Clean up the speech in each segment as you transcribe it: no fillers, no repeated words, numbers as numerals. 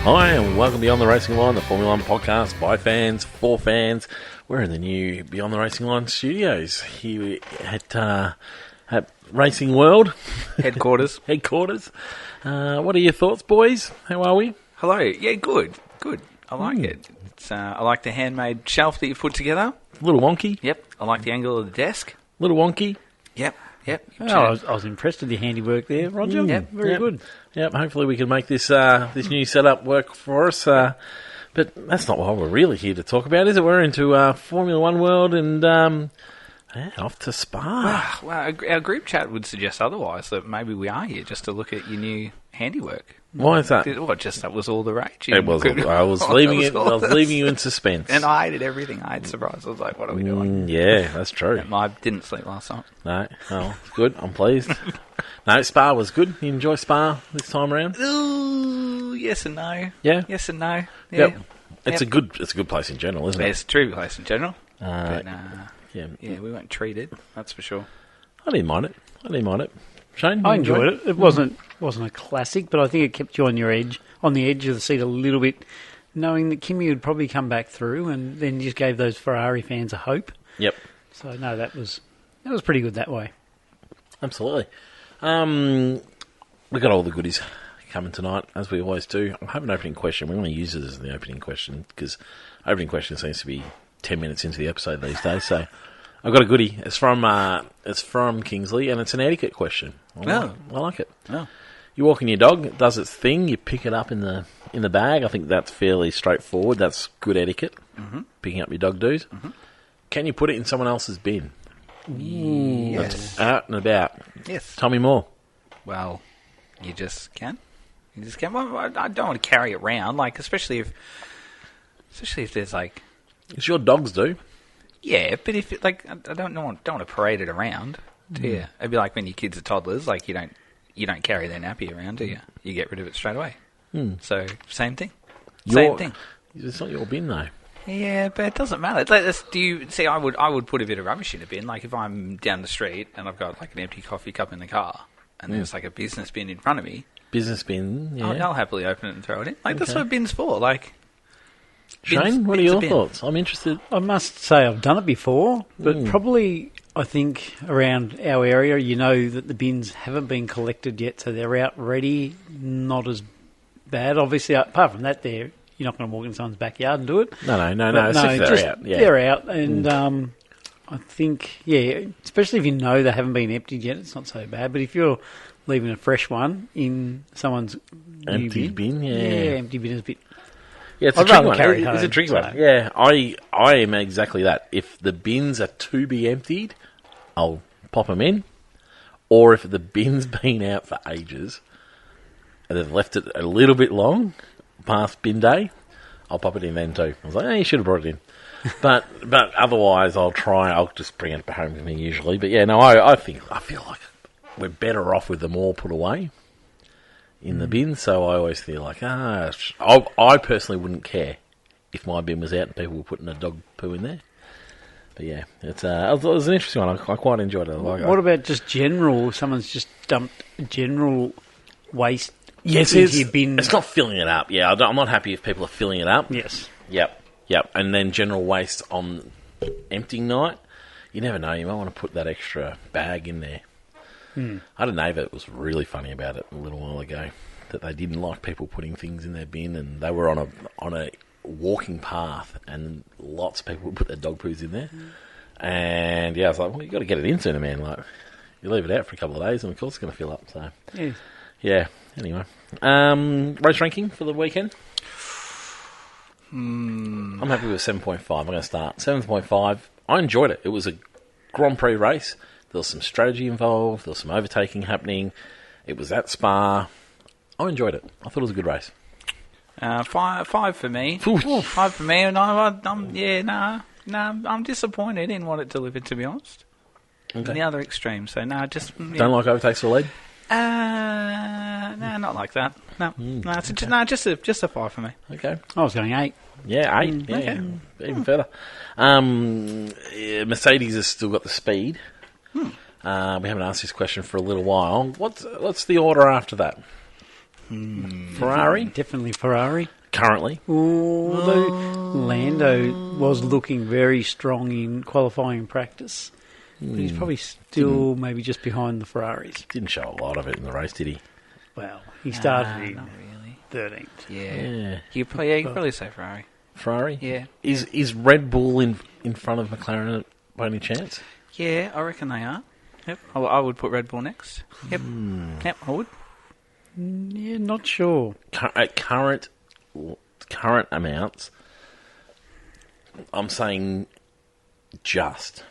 Hi, and welcome Beyond the Racing Line, the Formula One podcast by fans, for fans. We're in the new Beyond the Racing Line studios here at Racing World. Headquarters. What are your thoughts, boys? How are we? Hello. Yeah, good. I like it. It's, I like the handmade shelf that you put together. A little wonky. Yep. I like the angle of the desk. A little wonky. Yep. Oh, I was impressed with your handiwork there, Roger. Yep. Very good. Yep, hopefully we can make this this new setup work for us. But that's not what we're really here to talk about, is it? We're into Formula One world and off to Spa. Well, our group chat would suggest otherwise, that maybe we are here just to look at your new handiwork. Why is that? That was all the rage. It was. I was leaving it. I was leaving you in suspense. And I hated everything. I had surprise. I was like, what are we doing? Yeah, that's true. I didn't sleep last night. No, oh, good. I'm pleased. No, Spa was good. You enjoy Spa this time around? Ooh, yes and no. Yeah. Yes and no. Yeah. Yep. It's a good place in general, isn't it? It's a true place in general. But, yeah, we weren't treated. That's for sure. I didn't mind it. Shane, I enjoyed it. It wasn't a classic, but I think it kept you on the edge of the seat a little bit, knowing that Kimi would probably come back through, and then just gave those Ferrari fans a hope. Yep. So no, that was pretty good that way. Absolutely. We got all the goodies coming tonight, as we always do. I have an opening question. We want to use it as the opening question because opening question seems to be 10 minutes into the episode these days. So I've got a goodie. It's from Kingsley, and it's an etiquette question. I like it. Oh. You walk in your dog, it does its thing. You pick it up in the bag. I think that's fairly straightforward. That's good etiquette. Mm-hmm. Picking up your dog do's. Mm-hmm. Can you put it in someone else's bin? Yes. That's out and about. Yes. Tell me more. Well, you just can. Well, I don't want to carry it around, like especially if there's like. It's your dogs do. Yeah, but if it, like I don't want to parade it around. Do you? It'd be like when your kids are toddlers, like you don't carry their nappy around, do you? You get rid of it straight away. So same thing. Same thing. It's not your bin though. Yeah, but it doesn't matter. It's like this, I would put a bit of rubbish in a bin. Like if I'm down the street and I've got like an empty coffee cup in the car, and there's like a business bin in front of me. Business bin. Yeah. I'll happily open it and throw it in. Like that's what a bin's for. Like. Shane, what are your thoughts? I'm interested. I must say I've done it before, but probably I think around our area, you know that the bins haven't been collected yet, so they're out ready, not as bad. Obviously, apart from that, you're not going to walk in someone's backyard and do it. No, they're out. Yeah. They're out, and I think, especially if you know they haven't been emptied yet, it's not so bad. But if you're leaving a fresh one in someone's empty bin, empty bin is a bit. Yeah, it's a tricky one. It's a tricky one. Yeah, I am exactly that. If the bins are to be emptied, I'll pop them in. Or if the bin's been out for ages and they've left it a little bit long past bin day, I'll pop it in then too. I was like, you should have brought it in. But otherwise, I'll just bring it home with me usually. But yeah, no, I feel like we're better off with them all put away in the bin, so I always feel like, I personally wouldn't care if my bin was out and people were putting a dog poo in there. But yeah, it was an interesting one. I quite enjoyed it. What about just general? Someone's just dumped general waste into your bin. It's not filling it up. Yeah, I'm not happy if people are filling it up. Yes. Yep. And then general waste on emptying night. You never know. You might want to put that extra bag in there. I had a neighbour that was really funny about it a little while ago, that they didn't like people putting things in their bin, and they were on a walking path, and lots of people would put their dog poos in there. And I was like, well, you got to get it in sooner, man. Like, you leave it out for a couple of days, and of course it's going to fill up. So yeah. Anyway, race ranking for the weekend. I'm happy with 7.5. I'm going to start 7.5. I enjoyed it. It was a Grand Prix race. There was some strategy involved. There was some overtaking happening. It was at Spa. I enjoyed it. I thought it was a good race. 5 for me. 5 for me. And I'm disappointed in what it delivered, to be honest. Okay. The other extreme. So just don't like overtakes for lead. Not like that. Just a 5 for me. Okay. I was going 8. Yeah, 8. Yeah, even further. Mercedes has still got the speed. We haven't asked this question for a little while. What's the order after that? Ferrari? Definitely Ferrari. Currently. Although Lando was looking very strong in qualifying practice. But he's probably still maybe just behind the Ferraris. Didn't show a lot of it in the race, did he? Well, he started in not really. 13th. Yeah. You could probably say Ferrari. Ferrari? Yeah. Is Red Bull in front of McLaren by any chance? Yeah, I reckon they are. Yep. I would put Red Bull next. Yep. Yep, I would. Yeah, not sure. At current amounts, I'm saying just.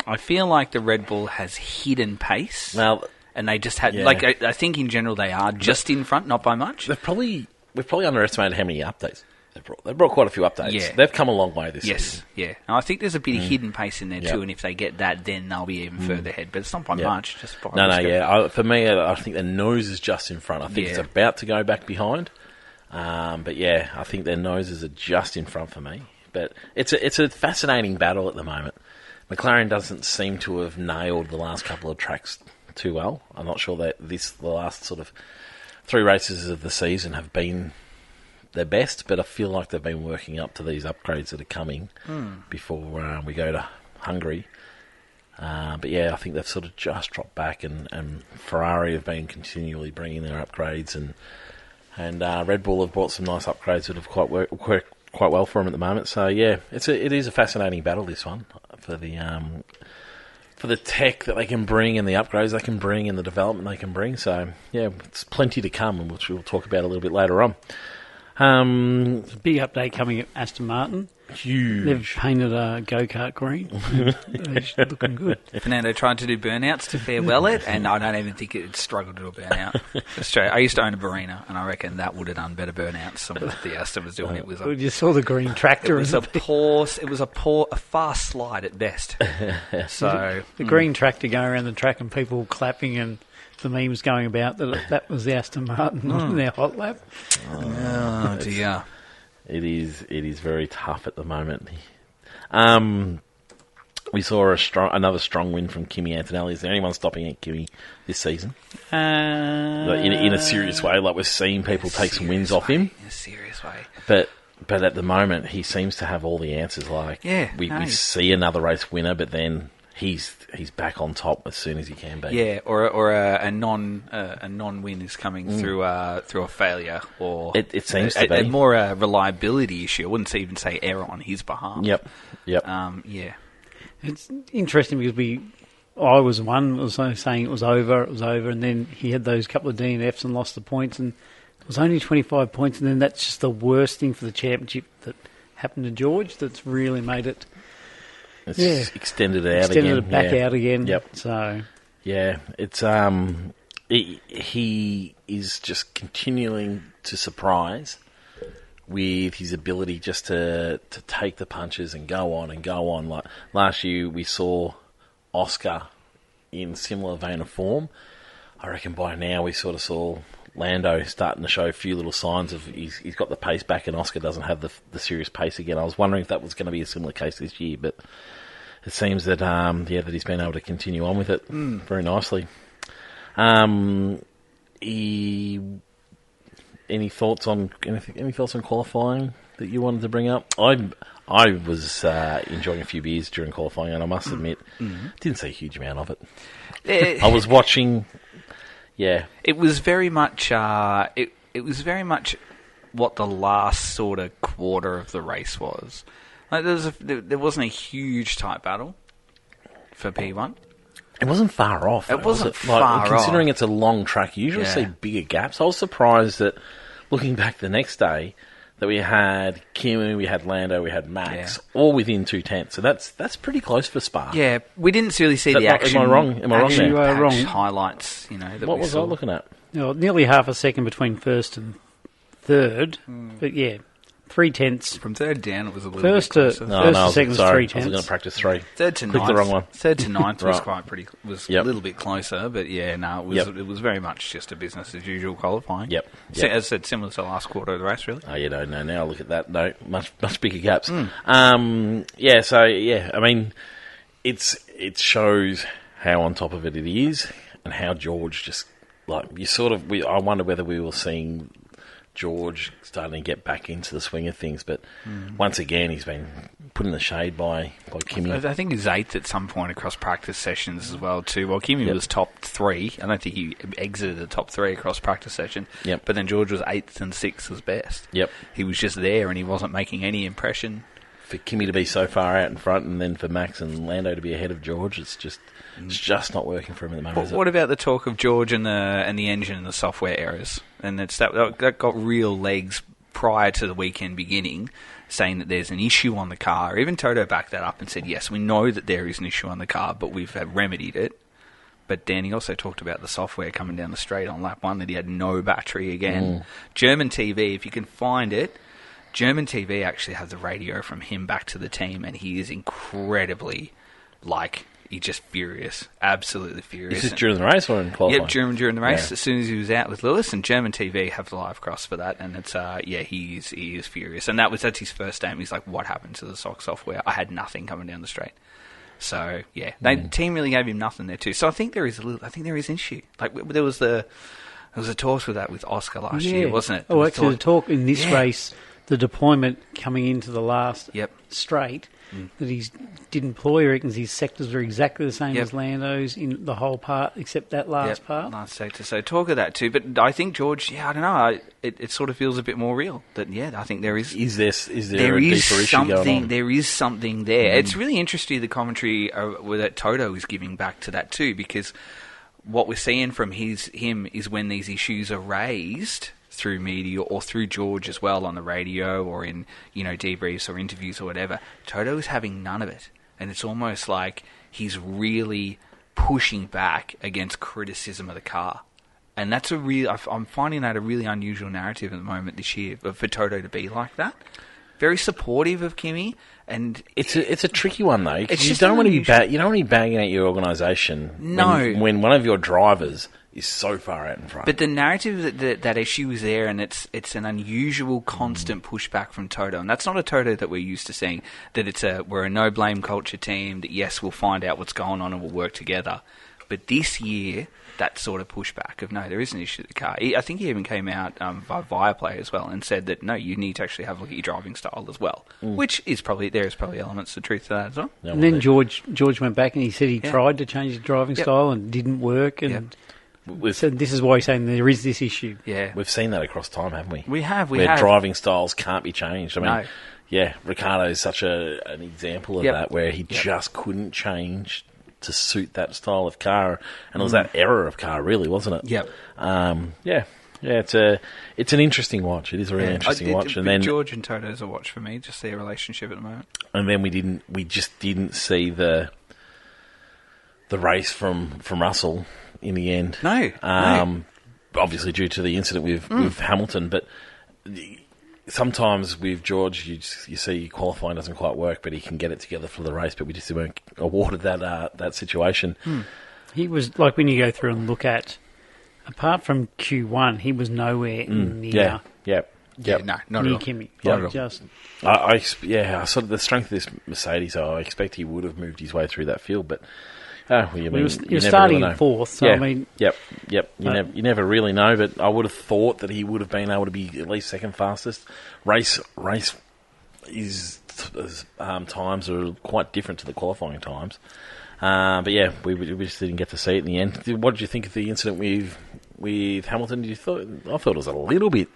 I feel like the Red Bull has hidden pace. Well, and they just had... yeah. Like, I think in general they are just in front, not by much. we've probably underestimated how many updates they've brought. Quite a few updates. Yeah. They've come a long way this season. Yeah. And I think there's a bit of hidden pace in there Yep. too, and if they get that, then they'll be even further ahead. But it's not by Yep. much. Just by For me, I think their nose is just in front. I think it's about to go back behind. But yeah, I think their noses are just in front for me. But it's a fascinating battle at the moment. McLaren doesn't seem to have nailed the last couple of tracks too well. I'm not sure that the last sort of 3 races of the season have been their best, but I feel like they've been working up to these upgrades that are coming before we go to Hungary. But yeah, I think they've sort of just dropped back, and Ferrari have been continually bringing their upgrades, and Red Bull have brought some nice upgrades that have worked quite well for them at the moment. So yeah, it is a fascinating battle, this one, for the tech that they can bring and the upgrades they can bring and the development they can bring. So yeah, it's plenty to come, which we'll talk about a little bit later on. Big update coming at Aston Martin. Huge. They've painted a go-kart green. They're looking good. Fernando tried to do burnouts to farewell it, and I don't even think it struggled to do a burnout. Straight. I used to own a Barina, and I reckon that would have done better burnouts than what the Aston was doing. It was You saw the green tractor. It was a fast slide at best. So the green tractor going around the track and people clapping and the memes going about that was the Aston Martin on their hot lap. Oh dear. It is very tough at the moment. We saw another strong win from Kimi Antonelli. Is there anyone stopping at Kimi this season? In a serious way, like we're seeing people take some wins off him. In a serious way. But at the moment, he seems to have all the answers. We see another race winner, but then he's back on top as soon as he can be. Yeah, or a non-win is coming through a failure, or it seems to be a more reliability issue. I wouldn't even say error on his behalf. Yep. Yeah. It's interesting because I was one was saying it was over, and then he had those couple of DNFs and lost the points, and it was only 25 points, and then that's just the worst thing for the championship that happened to George. That's really made it. Extended it out again. Yep. So yeah, it's he is just continuing to surprise with his ability just to take the punches and go on and go on. Like last year, we saw Oscar in similar vein of form. I reckon by now we sort of saw Lando starting to show a few little signs of he's got the pace back, and Oscar doesn't have the serious pace again. I was wondering if that was going to be a similar case this year, but it seems that that he's been able to continue on with it very nicely. Any thoughts on qualifying that you wanted to bring up? I was enjoying a few beers during qualifying, and I must admit, didn't see a huge amount of it. I was watching. Yeah, it was very much. It was very much what the last sort of quarter of the race was. Like there wasn't a huge tight battle for P1. It wasn't far off. It wasn't far off. Considering it's a long track, you usually see bigger gaps. I was surprised that, looking back the next day, that we had Kimi, we had Lando, we had Max, all within 2/10. So that's pretty close for Spa. Yeah, we didn't really see the action. Am I wrong? Am I wrong there? You are wrong. Highlights, that what was I looking at? Nearly half a second between first and third. But yeah, 3/10 from third down. It was a little first bit closer. First to second was 3/10. I was going to practice 3. Third to Clicked ninth. the wrong one. Third to ninth was Yep. a little bit closer, but it was very much just a business as usual qualifying. Yep. So, as I said, similar to the last quarter of the race, really. Oh, no. Now I look at that. No, much bigger gaps. I mean, it shows how on top of it is, and how George just I wonder whether we were seeing George starting to get back into the swing of things, but once again he's been put in the shade by Kimi. I think he's 8th at some point across practice sessions as well too. Well, Kimi was top 3. I don't think he exited the top 3 across practice session. Yep. But then George was 8th and 6th as best. Yep. He was just there and he wasn't making any impression. For Kimi to be so far out in front, and then for Max and Lando to be ahead of George, it's just not working for him at the moment. What about the talk of George and the engine and the software errors? And that got real legs prior to the weekend beginning, saying that there's an issue on the car. Even Toto backed that up and said, yes, we know that there is an issue on the car, but we've remedied it. But Dan, he also talked about the software coming down the straight on lap 1, that he had no battery again. German TV, if you can find it, German TV actually has a radio from him back to the team, and he is incredibly, he's just furious. Absolutely furious. Is this during the race or in qualifying? Yep, during the race. Yeah. As soon as he was out with Lewis, and German TV have the live cross for that, and it's, he is furious. And that's his first game. He's like, what happened to the software? I had nothing coming down the straight. So, the team really gave him nothing there too. So I think there is an issue. There was a talk with that with Oscar last year, wasn't it? The talk in this race, the deployment coming into the last straight, that he did employ. He reckons his sectors were exactly the same as Lando's in the whole part, except that last part. Last sector. So talk of that too. But I think George, I don't know. It sort of feels a bit more real. That I think there is. Is there a deeper issue going on? There is something there. It's really interesting the commentary that Toto is giving back to that too, because what we're seeing from him is when these issues are raised through media or through George as well on the radio or in debriefs or interviews or whatever, Toto is having none of it, and it's almost like he's really pushing back against criticism of the car, and that's I'm finding that a really unusual narrative at the moment this year for Toto to be like that. Very supportive of Kimi, and it's a tricky one though. Because you don't want to be bagging at your organisation. No, when one of your drivers is so far out in front. But the narrative that issue is there, and it's an unusual, constant pushback from Toto, and that's not a Toto that we're used to seeing. That we're a no blame culture team. That yes, we'll find out what's going on and we'll work together. But this year, that sort of pushback of no, there is an issue with the car. I think he even came out via Viaplay as well and said that no, you need to actually have a look at your driving style as well, which is probably elements of truth to that as well. And then George went back and he said he tried to change his driving style and didn't work, and so this is why he's saying there is this issue. Yeah, we've seen that across time, haven't we? We have. Where driving styles can't be changed. I mean, Ricciardo is such an example of that, where he just couldn't change to suit that style of car, and it was that era of car, really, wasn't it? Yep. It's an interesting watch. It is a really interesting watch. And then George and Toto's a watch for me, just their relationship at the moment. And then we just didn't see the race from Russell in the end. No. Obviously due to the incident with Hamilton, but sometimes with George, you see qualifying doesn't quite work, but he can get it together for the race. But we just weren't awarded that situation. He was like, when you go through and look at, apart from Q1, he was nowhere in the not near Kimi. I sort of the strength of this Mercedes. I expect he would have moved his way through that field, but. You're starting in fourth, so I mean... Yep. You never really know, but I would have thought that he would have been able to be at least second fastest. Race is times are quite different to the qualifying times. But yeah, we just didn't get to see it in the end. What did you think of the incident with Hamilton? I thought it was a little bit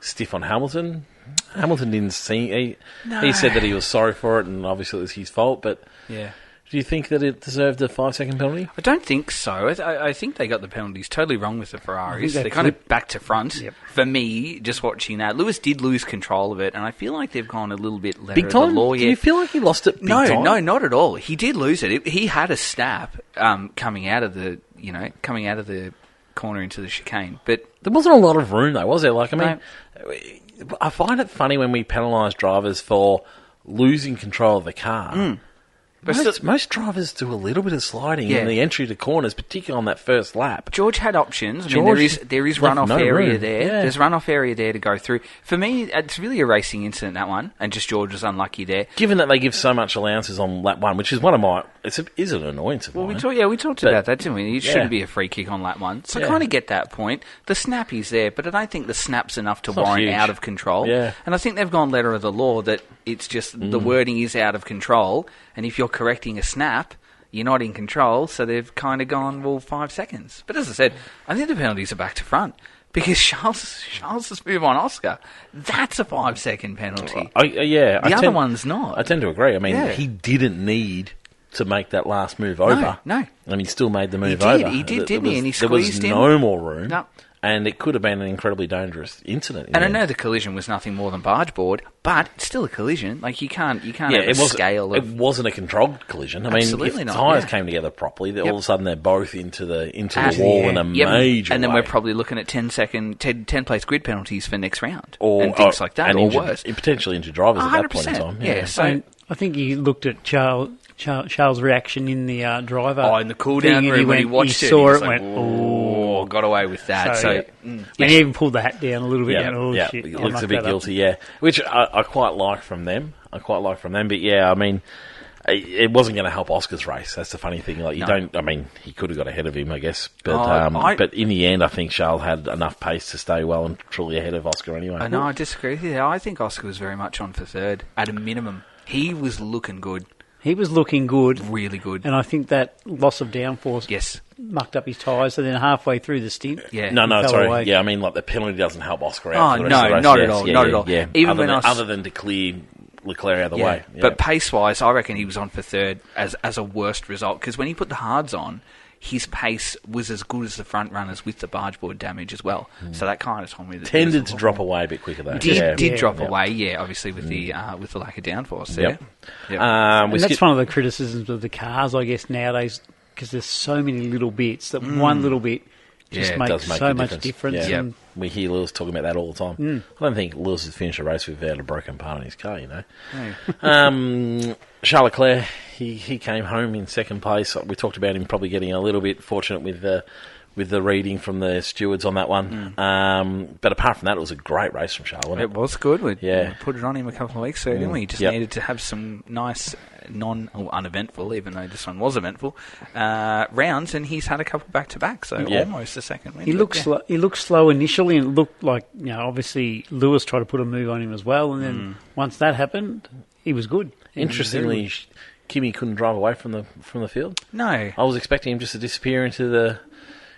stiff on Hamilton. Hamilton didn't see... He said that he was sorry for it, and obviously it was his fault, but... Yeah. Do you think that it deserved a 5-second penalty? I don't think so. I think they got the penalties totally wrong with the Ferraris. They're kind of back to front. Yep. For me, just watching that, Lewis did lose control of it, and I feel like they've gone a little bit letter of the law yet. Do you feel like he lost it big time? No, not at all. He did lose it. He had a snap coming out of the corner into the chicane, but there wasn't a lot of room though, was there? I find it funny when we penalise drivers for losing control of the car. Most drivers do a little bit of sliding in the entry to corners, particularly on that first lap. George had options. There is runoff area there. Yeah. There's runoff area there to go through. For me, it's really a racing incident, that one, and just George was unlucky there. Given that they give so much allowances on lap one, which is one of my is an annoyance of mine. We talked about that, didn't we? It shouldn't be a free kick on lap 1. So I kind of get that point. The snap is there, but I don't think the snap's enough to warrant out of control. Yeah. And I think they've gone letter of the law that it's just the wording is out of control, and if you're correcting a snap, you're not in control, so they've kind of gone, 5 seconds. But as I said, I think the penalties are back to front. Because Charles' move on Oscar, that's a 5-second penalty. The other one's not. I tend to agree. I mean, he didn't need to make that last move over. No. And he still made the move over. He did, didn't he? And he squeezed in. There was no more room. No. And it could have been an incredibly dangerous incident. And I know the collision was nothing more than bargeboard, but it's still a collision. Like, you can't have a scale of... It wasn't a controlled collision. I mean, if the tyres came together properly, all of a sudden they're both into the wall in a major And then way. We're probably looking at 10-place grid penalties for next round. And things like that, or worse. Potentially into drivers at that point in time. Yeah, so... I think you looked at Charles' reaction in the driver. Oh, in the cool-down room when he watched it. He saw it and went, got away with that. And he even pulled the hat down a little bit. Shit. It looks a bit guilty, which I quite like from them. But I mean, it wasn't going to help Oscar's race. That's the funny thing. Like, he could have got ahead of him, I guess. But but in the end, I think Charles had enough pace to stay well and truly ahead of Oscar anyway. I disagree with you. I think Oscar was very much on for third, at a minimum. He was looking good. Really good. And I think that loss of downforce mucked up his tyres, so then halfway through the stint... Yeah. No, sorry. Away. Yeah, I mean, like, the penalty doesn't help Oscar out for the rest of the race. Not at all. Yeah. Even other than to clear Leclerc out of the way. Yeah. But pace-wise, I reckon he was on for third as a worst result, because when he put the hards on, his pace was as good as the front runners with the bargeboard damage as well. So that kind of told me that... Tended to drop away a bit quicker, though. Did drop away, obviously with the lack of downforce there. Yep. And that's one of the criticisms of the cars, I guess, nowadays, because there's so many little bits that one little bit just makes so much difference. Yeah. We hear Lewis talking about that all the time. I don't think Lewis has finished a race without a broken part in his car, No. Charles Leclerc, he came home in second place. We talked about him probably getting a little bit fortunate with the reading from the stewards on that one. But apart from that, it was a great race from Charles, wasn't it? It was good. We put it on him a couple of weeks ago, didn't we? He just needed to have some nice, uneventful, even though this one was eventful, rounds, and he's had a couple back-to-back, so almost a second win. He looked slow initially, and it looked like, obviously Lewis tried to put a move on him as well, and then once that happened, he was good. Interestingly, Kimi couldn't drive away from the field. No. I was expecting him just to disappear into the...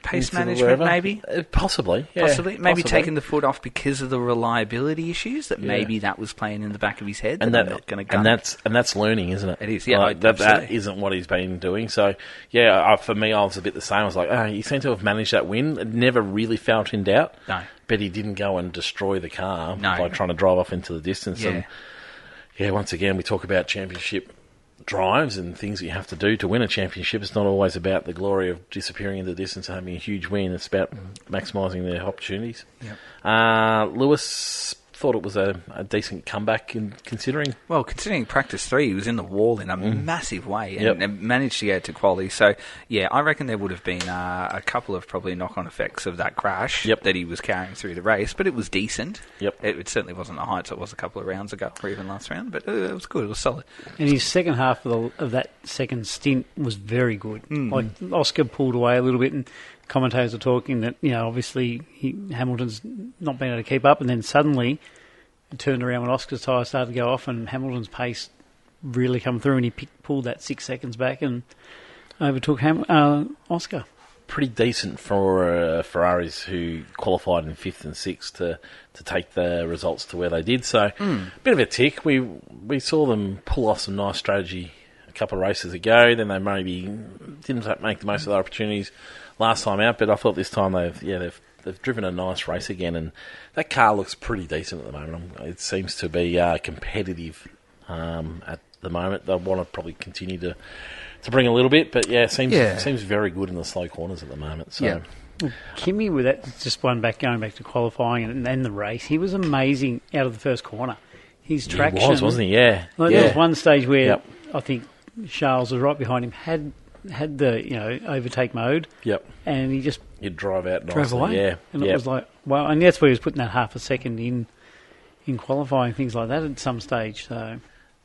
Pace management, maybe? Possibly. Maybe taking the foot off because of the reliability issues, that maybe that was playing in the back of his head. And that's learning, isn't it? It is, that isn't what he's been doing. So, for me, I was a bit the same. I was like, he seemed to have managed that win. It never really felt in doubt. No. But he didn't go and destroy the car by trying to drive off into the distance. Yeah. And, once again, we talk about championship drives and things that you have to do to win a championship. It's not always about the glory of disappearing into the distance and having a huge win. It's about maximising their opportunities. Yep. Lewis thought it was a decent comeback considering practice 3, he was in the wall in a massive way and managed to get to quality. So, I reckon there would have been a couple of probably knock-on effects of that crash that he was carrying through the race, but it was decent. It certainly wasn't the heights it was a couple of rounds ago or even last round, but it was good. It was solid. And his second half of that second stint was very good. Like, Oscar pulled away a little bit, and commentators are talking that, obviously Hamilton's not been able to keep up, and then suddenly it turned around when Oscar's tyre started to go off and Hamilton's pace really come through, and he pulled that 6 seconds back and overtook Oscar. Pretty decent for Ferraris who qualified in 5th and 6th to take the results to where they did. So, bit of a tick. We saw them pull off some nice strategy a couple of races ago. Then they maybe didn't make the most of their opportunities last time out, but I thought this time they've driven a nice race again, and that car looks pretty decent at the moment. It seems to be competitive at the moment. They'll want to probably continue to bring a little bit, but seems very good in the slow corners at the moment. So. Well, Kimi, with that, just going back to qualifying and then the race, he was amazing out of the first corner. His traction, he was, wasn't he? Yeah. There was one stage where I think Charles was right behind him, had the overtake mode. And he just drive out nicely. Drove away. And it was like, well, and that's where he was putting that half a second in qualifying, things like that at some stage. So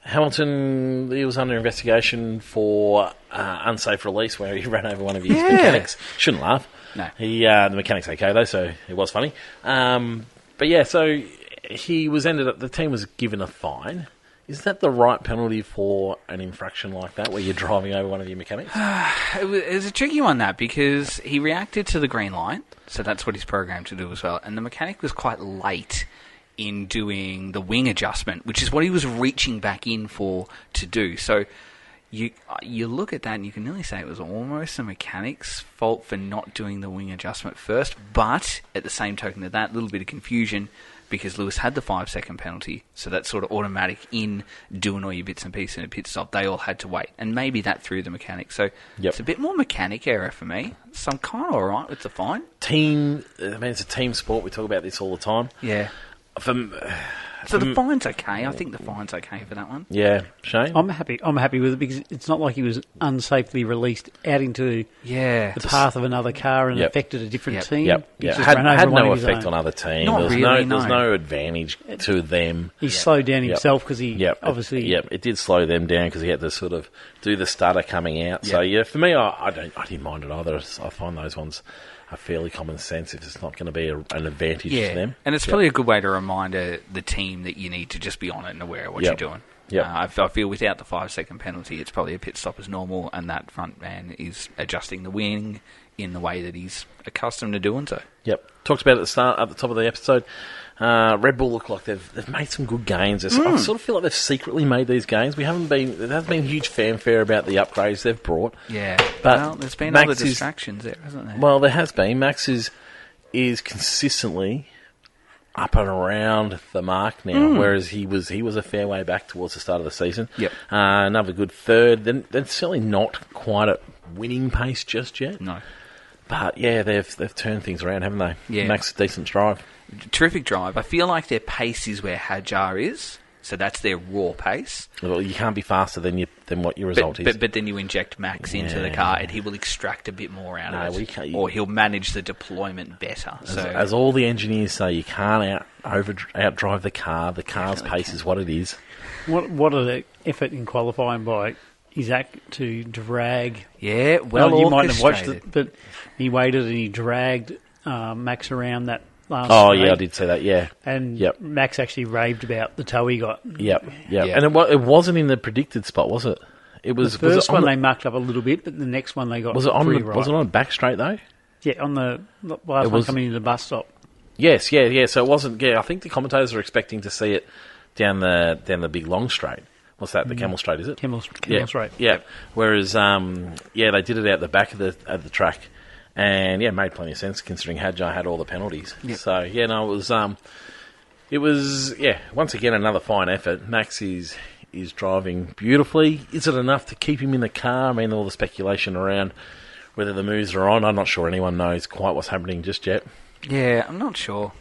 Hamilton, he was under investigation for unsafe release where he ran over one of his mechanics. Shouldn't laugh. No. The mechanic's okay, though, so it was funny. But yeah, so the team was given a fine. Is that the right penalty for an infraction like that, where you're driving over one of your mechanics? It was a tricky one, that, because he reacted to the green light, so that's what he's programmed to do as well, and the mechanic was quite late in doing the wing adjustment, which is what he was reaching back in for to do. So you look at that and you can nearly say it was almost the mechanic's fault for not doing the wing adjustment first, but at the same token of that, little bit of confusion, because Lewis had the 5-second penalty, so that's sort of automatic in doing all your bits and pieces in a pit stop. They all had to wait, and maybe that threw the mechanic. So It's a bit more mechanic error for me. So I'm kind of all right with the fine. It's a team sport. We talk about this all the time. Yeah. So the fine's okay. I think the fine's okay for that one. Yeah, Shane? I'm happy with it because it's not like he was unsafely released out into the path of another car and affected a different team. He had no effect on other teams. There was no advantage to them. He slowed down himself because he obviously... it did slow them down because he had to sort of do the stutter coming out. So, for me, I didn't mind it either. I find those ones are fairly common sense if it's not going to be an advantage to them. And it's probably a good way to remind the team that you need to just be on it and aware of what you're doing. I feel without the 5-second penalty, it's probably a pit stop as normal, and that front man is adjusting the wing in the way that he's accustomed to doing so. Talked about it at the top of the episode. Red Bull look like they've made some good gains. I sort of feel like they've secretly made these gains. There hasn't been huge fanfare about the upgrades they've brought. Yeah, but there's been other distractions there, hasn't there? Well, there has been. Max is consistently up and around the mark now, whereas he was a fair way back towards the start of the season. Another good third. Then certainly not quite at winning pace just yet. No. But yeah, they've turned things around, haven't they? Yeah. Max, decent drive. Terrific drive. I feel like their pace is where Hadjar is, so that's their raw pace. Well, you can't be faster than what your result is. But then you inject Max into the car, and he will extract a bit more out of it, or he'll manage the deployment better. As all the engineers say, you can't outdrive the car. The car's pace is what it is. What an effort in qualifying by Isaac to drag. Yeah, well you might have watched it, but he waited and he dragged Max around that last straight. I did see that, yeah. And Max actually raved about the toe he got. Yep. And it wasn't in the predicted spot, was it? It was. The first one they mucked up a little bit, but the next one they got was it on right. Was it on back straight, though? Yeah, on the last one coming into the bus stop. Yes, yeah. So it wasn't... Yeah, I think the commentators are expecting to see it down the big long straight. What's that? The Camel Straight, is it? Camel Straight. Yeah. Whereas, they did it out the back of the track, and made plenty of sense considering Hadjar had all the penalties. Yep. So it was once again another fine effort. Max is driving beautifully. Is it enough to keep him in the car? I mean, all the speculation around whether the moves are on. I'm not sure anyone knows quite what's happening just yet. Yeah, I'm not sure.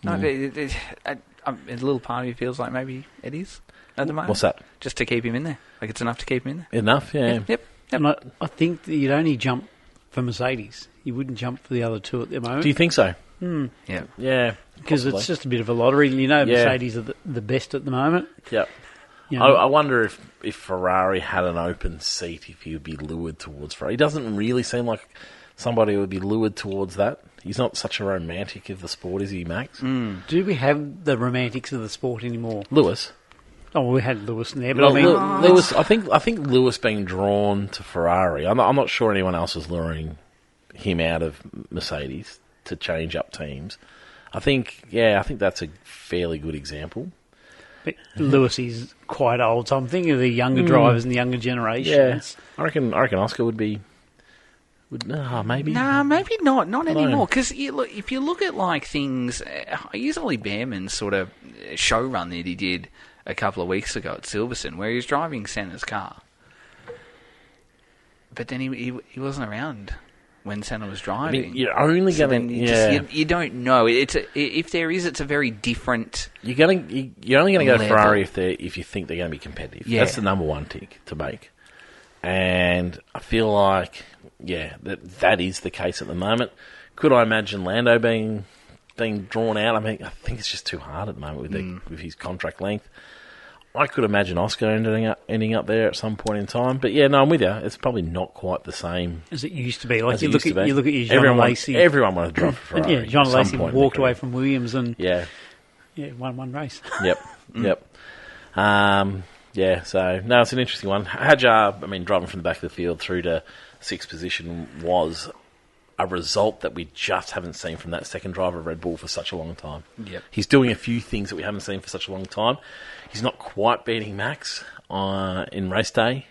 No, a little part of me feels like maybe it is. At the moment. What's that? Just to keep him in there. Like it's enough to keep him in there. Enough, yeah. Yep. And I think that you'd only jump for Mercedes. You wouldn't jump for the other two at the moment. Do you think so? Yeah. Yeah. Because it's just a bit of a lottery. Mercedes are the best at the moment. Yep. I wonder if Ferrari had an open seat, if he would be lured towards Ferrari. He doesn't really seem like somebody who would be lured towards that. He's not such a romantic of the sport, is he, Max? Do we have the romantics of the sport anymore? Lewis. Oh, we had Lewis in there, but Lewis. I think Lewis being drawn to Ferrari. I'm not sure anyone else is luring him out of Mercedes to change up teams. I think that's a fairly good example. But Lewis is quite old, so I'm thinking of the younger drivers and the younger generations. Yeah, I reckon Oscar would be. Maybe. Nah, maybe not. Not anymore. Because if you look at like things, I use Ollie Behrman's sort of show run that he did a couple of weeks ago at Silverstone, where he was driving Senna's car, but then he wasn't around when Senna was driving. I mean, you're only going to you don't know. If there is, it's a very different. You're only going to go Ferrari if you think they're going to be competitive. Yeah. That's the number one tick to make, and I feel like that is the case at the moment. Could I imagine Lando being drawn out? I mean, I think it's just too hard at the moment with his contract length. I could imagine Oscar ending up there at some point in time. But yeah, no, I'm with you. It's probably not quite the same as it used to be. Like as you it look used at to be. you look at your John Lacey. Everyone wanted to drive for Ferrari. Yeah, John Lacey point walked away from Williams and yeah, won one race. Yep. Yeah, so no, it's an interesting one. Hadjar, I mean, driving from the back of the field through to sixth position was a result that we just haven't seen from that second driver of Red Bull for such a long time. Yep. He's doing a few things that we haven't seen for such a long time. He's not quite beating Max in race day,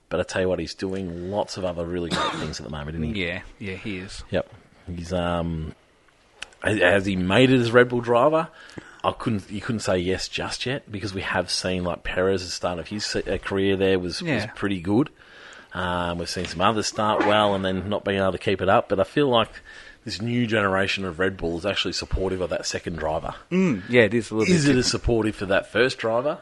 but I tell you what, he's doing lots of other really great things at the moment, isn't he? Yeah, he is. Yep. He's has he made it as Red Bull driver? You couldn't say yes just yet, because we have seen like Perez's start of his career there was pretty good. We've seen some others start well and then not being able to keep it up, but I feel like this new generation of Red Bull is actually supportive of that second driver. Yeah, it is a little bit. Is it as supportive for that first driver?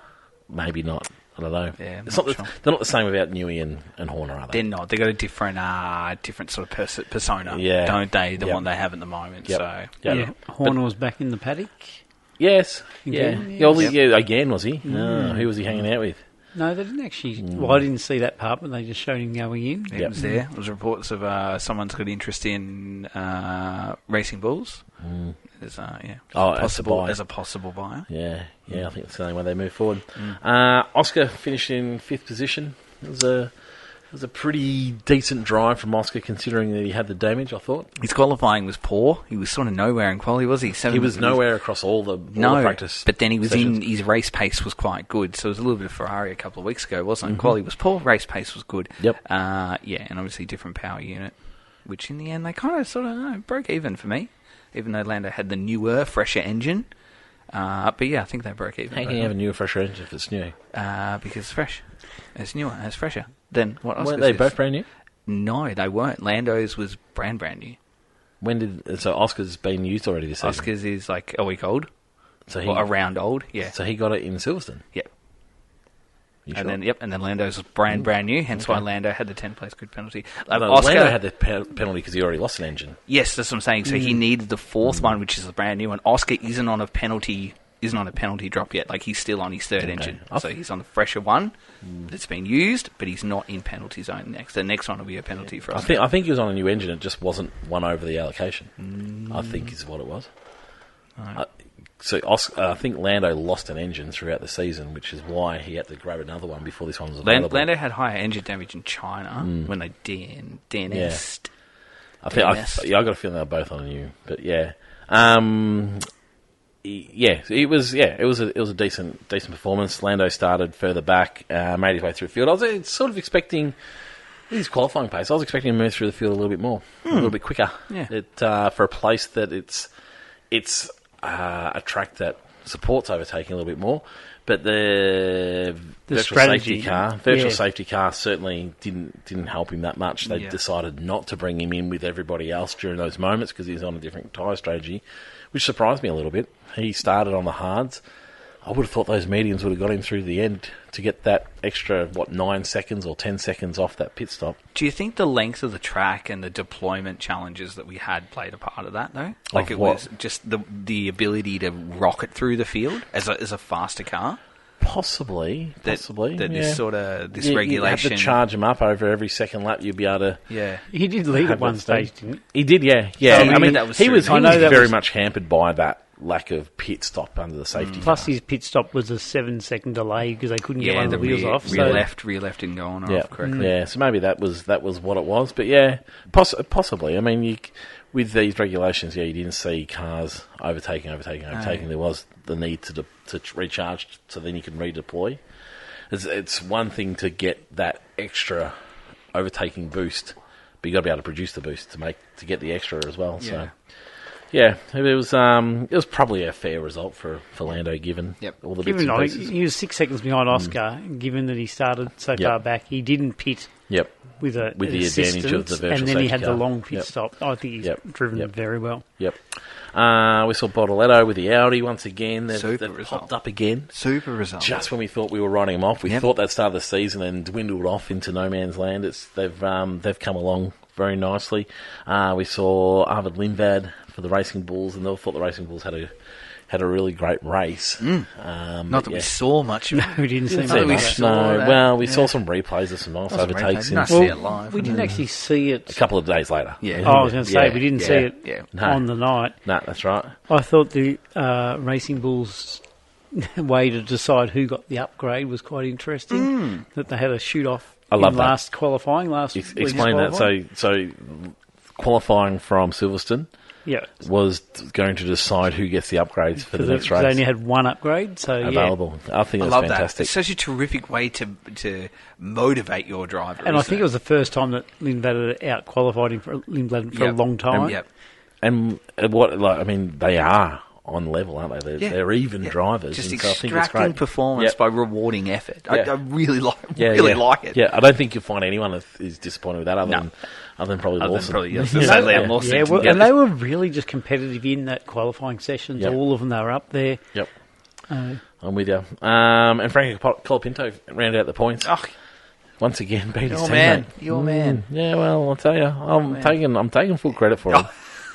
Maybe not. I don't know. Yeah, they're not the same about Newey and Horner, are they? They're not. They've got a different sort of persona, don't they? The one they have at the moment. Yep. So yeah, Horner was back in the paddock. Yes. Again, yeah. Again, was he? Who was he hanging out with? No, they didn't actually. Well, I didn't see that part, but they just showed him going in. It was there. There was reports of someone's got interest in Racing Bulls. As a possible buyer. Yeah. I think that's the only way they move forward. Oscar finished in 5th position. It was a pretty decent drive from Oscar, considering that he had the damage, I thought. His qualifying was poor. He was sort of nowhere in quali, was he? He was nowhere across all the practice. But then he was sessions. his race pace was quite good. So it was a little bit of Ferrari a couple of weeks ago, wasn't it? Quali was poor, race pace was good. Yep. And obviously different power unit, which in the end they kind of sort of broke even for me, even though Lando had the newer, fresher engine. But yeah, I think they broke even. How can you have a newer, fresher engine if it's new? Because it's fresh. It's newer and it's fresher. Then what else? Weren't they both brand new? No, they weren't. Lando's was brand new. So Oscar's been used already this season? Oscar's is like a week old. Around old, yeah. So he got it in Silverstone? Yep. You and sure? then Lando's was brand new, hence why Lando had the 10-place grid penalty. Lando had the penalty because he already lost an engine. Yes, that's what I'm saying. So he needed the 4th one, which is a brand new one. Oscar isn't on a penalty drop yet. Like, he's still on his 3rd engine. So he's on the fresher one that's been used, but he's not in penalty zone next. The next one will be a penalty for Oscar. I think he was on a new engine. It just wasn't one over the allocation. I think is what it was. Right. So I think Lando lost an engine throughout the season, which is why he had to grab another one before this one was available. Lando had higher engine damage in China when they DNS'd. I got a feeling they were both on a new, but yeah. It was a decent performance. Lando started further back, made his way through the field. I was sort of expecting his qualifying pace. I was expecting him to move through the field a little bit more, a little bit quicker. Yeah. For a place that it's a track that supports overtaking a little bit more, but the virtual safety car certainly didn't help him that much. They decided not to bring him in with everybody else during those moments because he's on a different tyre strategy, which surprised me a little bit. He started on the hards. I would have thought those mediums would have got him through to the end to get that extra, 9 seconds or 10 seconds off that pit stop. Do you think the length of the track and the deployment challenges that we had played a part of that, though? Like was just the ability to rocket through the field as a faster car? Possibly. This regulation. You have to charge him up over every second lap. You'd be able to. Yeah. He did lead at one stage, didn't he? He did, yeah. So, he was very much hampered by that lack of pit stop under the safety car. Plus his pit stop was a 7-second delay because they couldn't get one of the wheels off. Rear left didn't go on or off correctly. Yeah, so maybe that was what it was. But yeah, possibly. I mean, with these regulations, you didn't see cars overtaking. There was the need to recharge so then you can redeploy. It's one thing to get that extra overtaking boost, but you got to be able to produce the boost to get the extra as well. Yeah. So. Yeah, it was probably a fair result for Lando, given all the bits and pieces. He was 6 seconds behind Oscar, given that he started so far back. He didn't pit with the advantage of the virtual and then he had car. The long pit stop. I think he's driven very well. Yep. We saw Bortoletto with the Audi once again. They've popped up again. Super result. Just when we thought we were writing them off, we thought that started the season and dwindled off into no man's land. They've come along very nicely. We saw Arvid Lindvad for the Racing Bulls, and they thought the Racing Bulls had had a really great race. Not that we saw much of it. We didn't see See much. much. We saw some replays of some nice overtakes. Nice to see it live. We didn't actually see it. A couple of days later. Yeah. Oh, I was going to say, we didn't see it No. on the night. No, that's right. I thought the Racing Bulls way to decide who got the upgrade was quite interesting. That they had a shoot-off I love that. last qualifying, last week's Explain that. qualifying. So qualifying from Silverstone Yeah. was going to decide who gets the upgrades for the next race. They only had one upgrade, so available. I think I that's love fantastic. that. It's such a terrific way to motivate your driver. And I think it was the first time that Lindblad out qualified him for a long time. And they are on level, aren't they? They're even drivers. Just and so I think it's extracting great. performance by rewarding effort. Yeah. I really like it. Yeah, I don't think you'll find anyone that is disappointed with that other than probably Lawson. Lawson. And they were really just competitive in that qualifying sessions. Yep. All of them, they were up there. Yep. I'm with you. And Frankie Colapinto rounded out the points. Oh, Once again, beat his man. teammate. Your man. Yeah, well, I'll tell you, I'm taking full credit for him.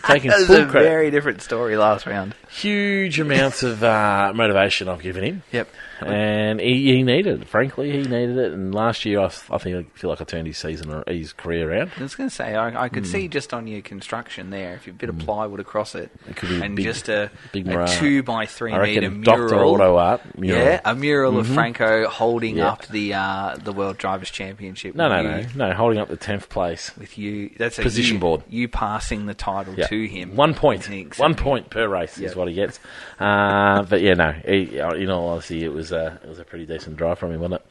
Taking that was full a credit. very different story last round. Huge amounts of motivation I've given him. Yep. And he needed it. Frankly, he needed it. And last year, I feel like I turned his career around. I was going to say, I could see just on your construction there, if you a bit of plywood across it, could be and big, just a big 2x3 metre mural. Dr. Auto Art mural. Yeah, a mural of Franco holding up the World Drivers' Championship. No, holding up the 10th place. With you. That's a position board. You passing the title to him. 1 point. 1 point per race is what he gets. But yeah, no. In all honesty, it was a pretty decent drive from him, wasn't it?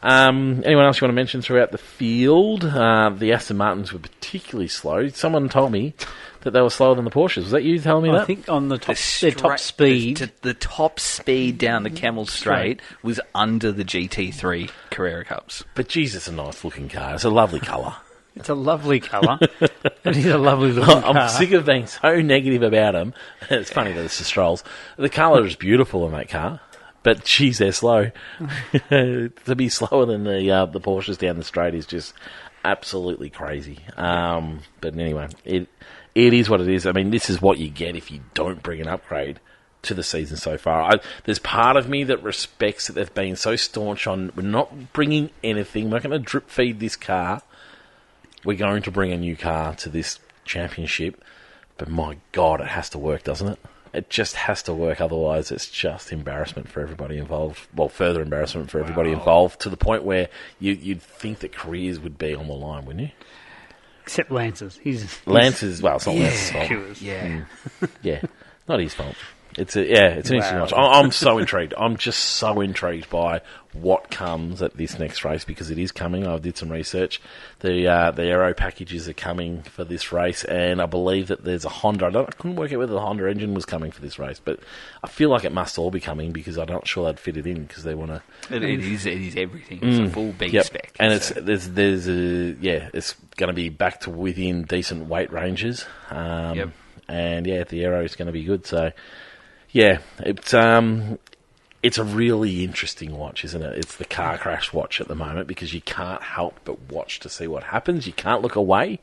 Anyone else you want to mention throughout the field? The Aston Martins were particularly slow. Someone told me that they were slower than the Porsches. Was that you telling me that? I think on their top speed. The top speed down the Camel Straight was under the GT3 Carrera Cups. But Jesus, a nice looking car. It's a lovely colour. It's a lovely colour. It is a lovely looking car. I'm sick of being so negative about them. It's funny that it's the Strolls. The colour is beautiful in that car, but geez, they're slow. To be slower than the Porsches down the straight is just absolutely crazy. But anyway, it is what it is. I mean, this is what you get if you don't bring an upgrade to the season so far. There's part of me that respects that they've been so staunch on, we're not bringing anything, we're not going to drip feed this car. We're going to bring a new car to this championship, but my God, it has to work, doesn't it? It just has to work, otherwise it's just embarrassment for everybody involved. Well, further embarrassment for everybody involved, to the point where you'd think that careers would be on the line, wouldn't you? Except Lance's. Lance's, well, it's not Lance's fault. Yeah, not his fault. It's an interesting watch. I'm so intrigued. I'm just so intrigued by what comes at this next race, because it is coming. I did some research. The aero packages are coming for this race, and I believe that there's a Honda. I couldn't work out whether the Honda engine was coming for this race, but I feel like it must all be coming, because I'm not sure they'd fit it in, because they want to. It is everything. It's a full B spec, and it's going to be back to within decent weight ranges. And the aero is going to be good. So. Yeah, it's a really interesting watch, isn't it? It's the car crash watch at the moment, because you can't help but watch to see what happens. You can't look away,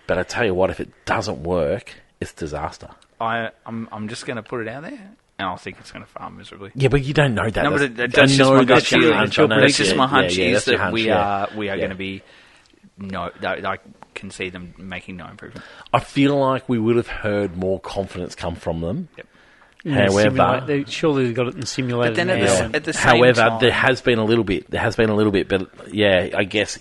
but I tell you what, if it doesn't work, it's disaster. I'm just going to put it out there, and I think it's going to fail miserably. Yeah, but you don't know that. No, but that's just my gut feeling. It's just my hunch is that we are going to be. No, I can see them making no improvement. I feel like we would have heard more confidence come from them. Yep. However, surely they got it in simulated. But then at the same however, time, there has been a little bit. But yeah, I guess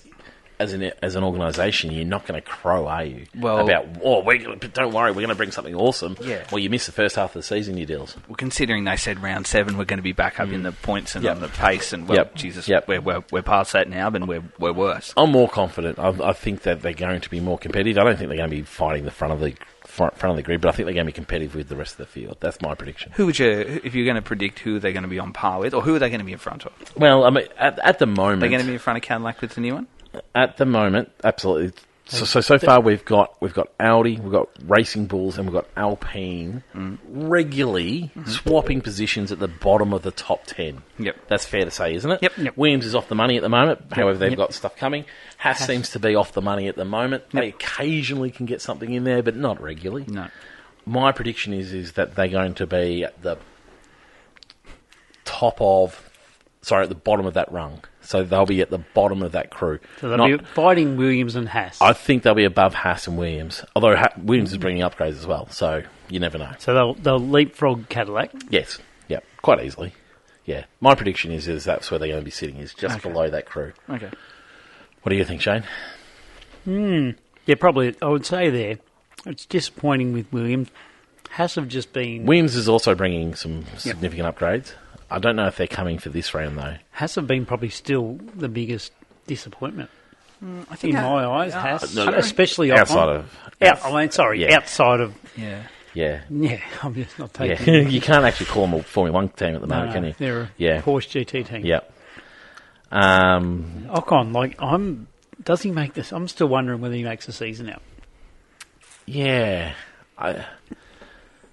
as an organisation, you're not going to crow, are you? Well, don't worry, we're going to bring something awesome. Yeah. Well, you missed the first half of the season, you deals. Well, considering they said round 7 we're going to be back up in the points and on the pace, and Jesus, we're past that now, then we're worse. I'm more confident. I think that they're going to be more competitive. I don't think they're going to be fighting the front of the grid, but I think they're going to be competitive with the rest of the field. That's my prediction. If you're going to predict who they're going to be on par with, or who are they going to be in front of? Well, I mean, at the moment, they're going to be in front of Cadillac with the new one. At the moment, absolutely. So far we've got Audi, we've got Racing Bulls, and we've got Alpine regularly swapping positions at the bottom of the top 10. Yep, that's fair to say, isn't it? Yep. Williams is off the money at the moment. However, they've got stuff coming. Haas seems to be off the money at the moment. They occasionally can get something in there, but not regularly. No. My prediction is that they're going to be at the at the bottom of that rung. So they'll be at the bottom of that crew. So they'll be fighting Williams and Haas. I think they'll be above Haas and Williams. Although Williams is bringing upgrades as well, so you never know. So they'll leapfrog Cadillac? Yes. Yep. Quite easily. Yeah. My prediction is that's where they're going to be sitting, is just below that crew. Okay. What do you think, Shane? Yeah, probably. I would say there. It's disappointing with Williams. Haas have just been... Williams is also bringing some significant upgrades. I don't know if they're coming for this round, though. Haas have been probably still the biggest disappointment. I think in my eyes, Haas. No, especially outside of... outside of... Yeah. Yeah. Yeah, I'm just not taking... Yeah. You can't actually call them a Formula 1 team at the moment, can you? They're a Porsche GT team. Yep. Ocon, does he make this? I'm still wondering whether he makes the season out. Yeah.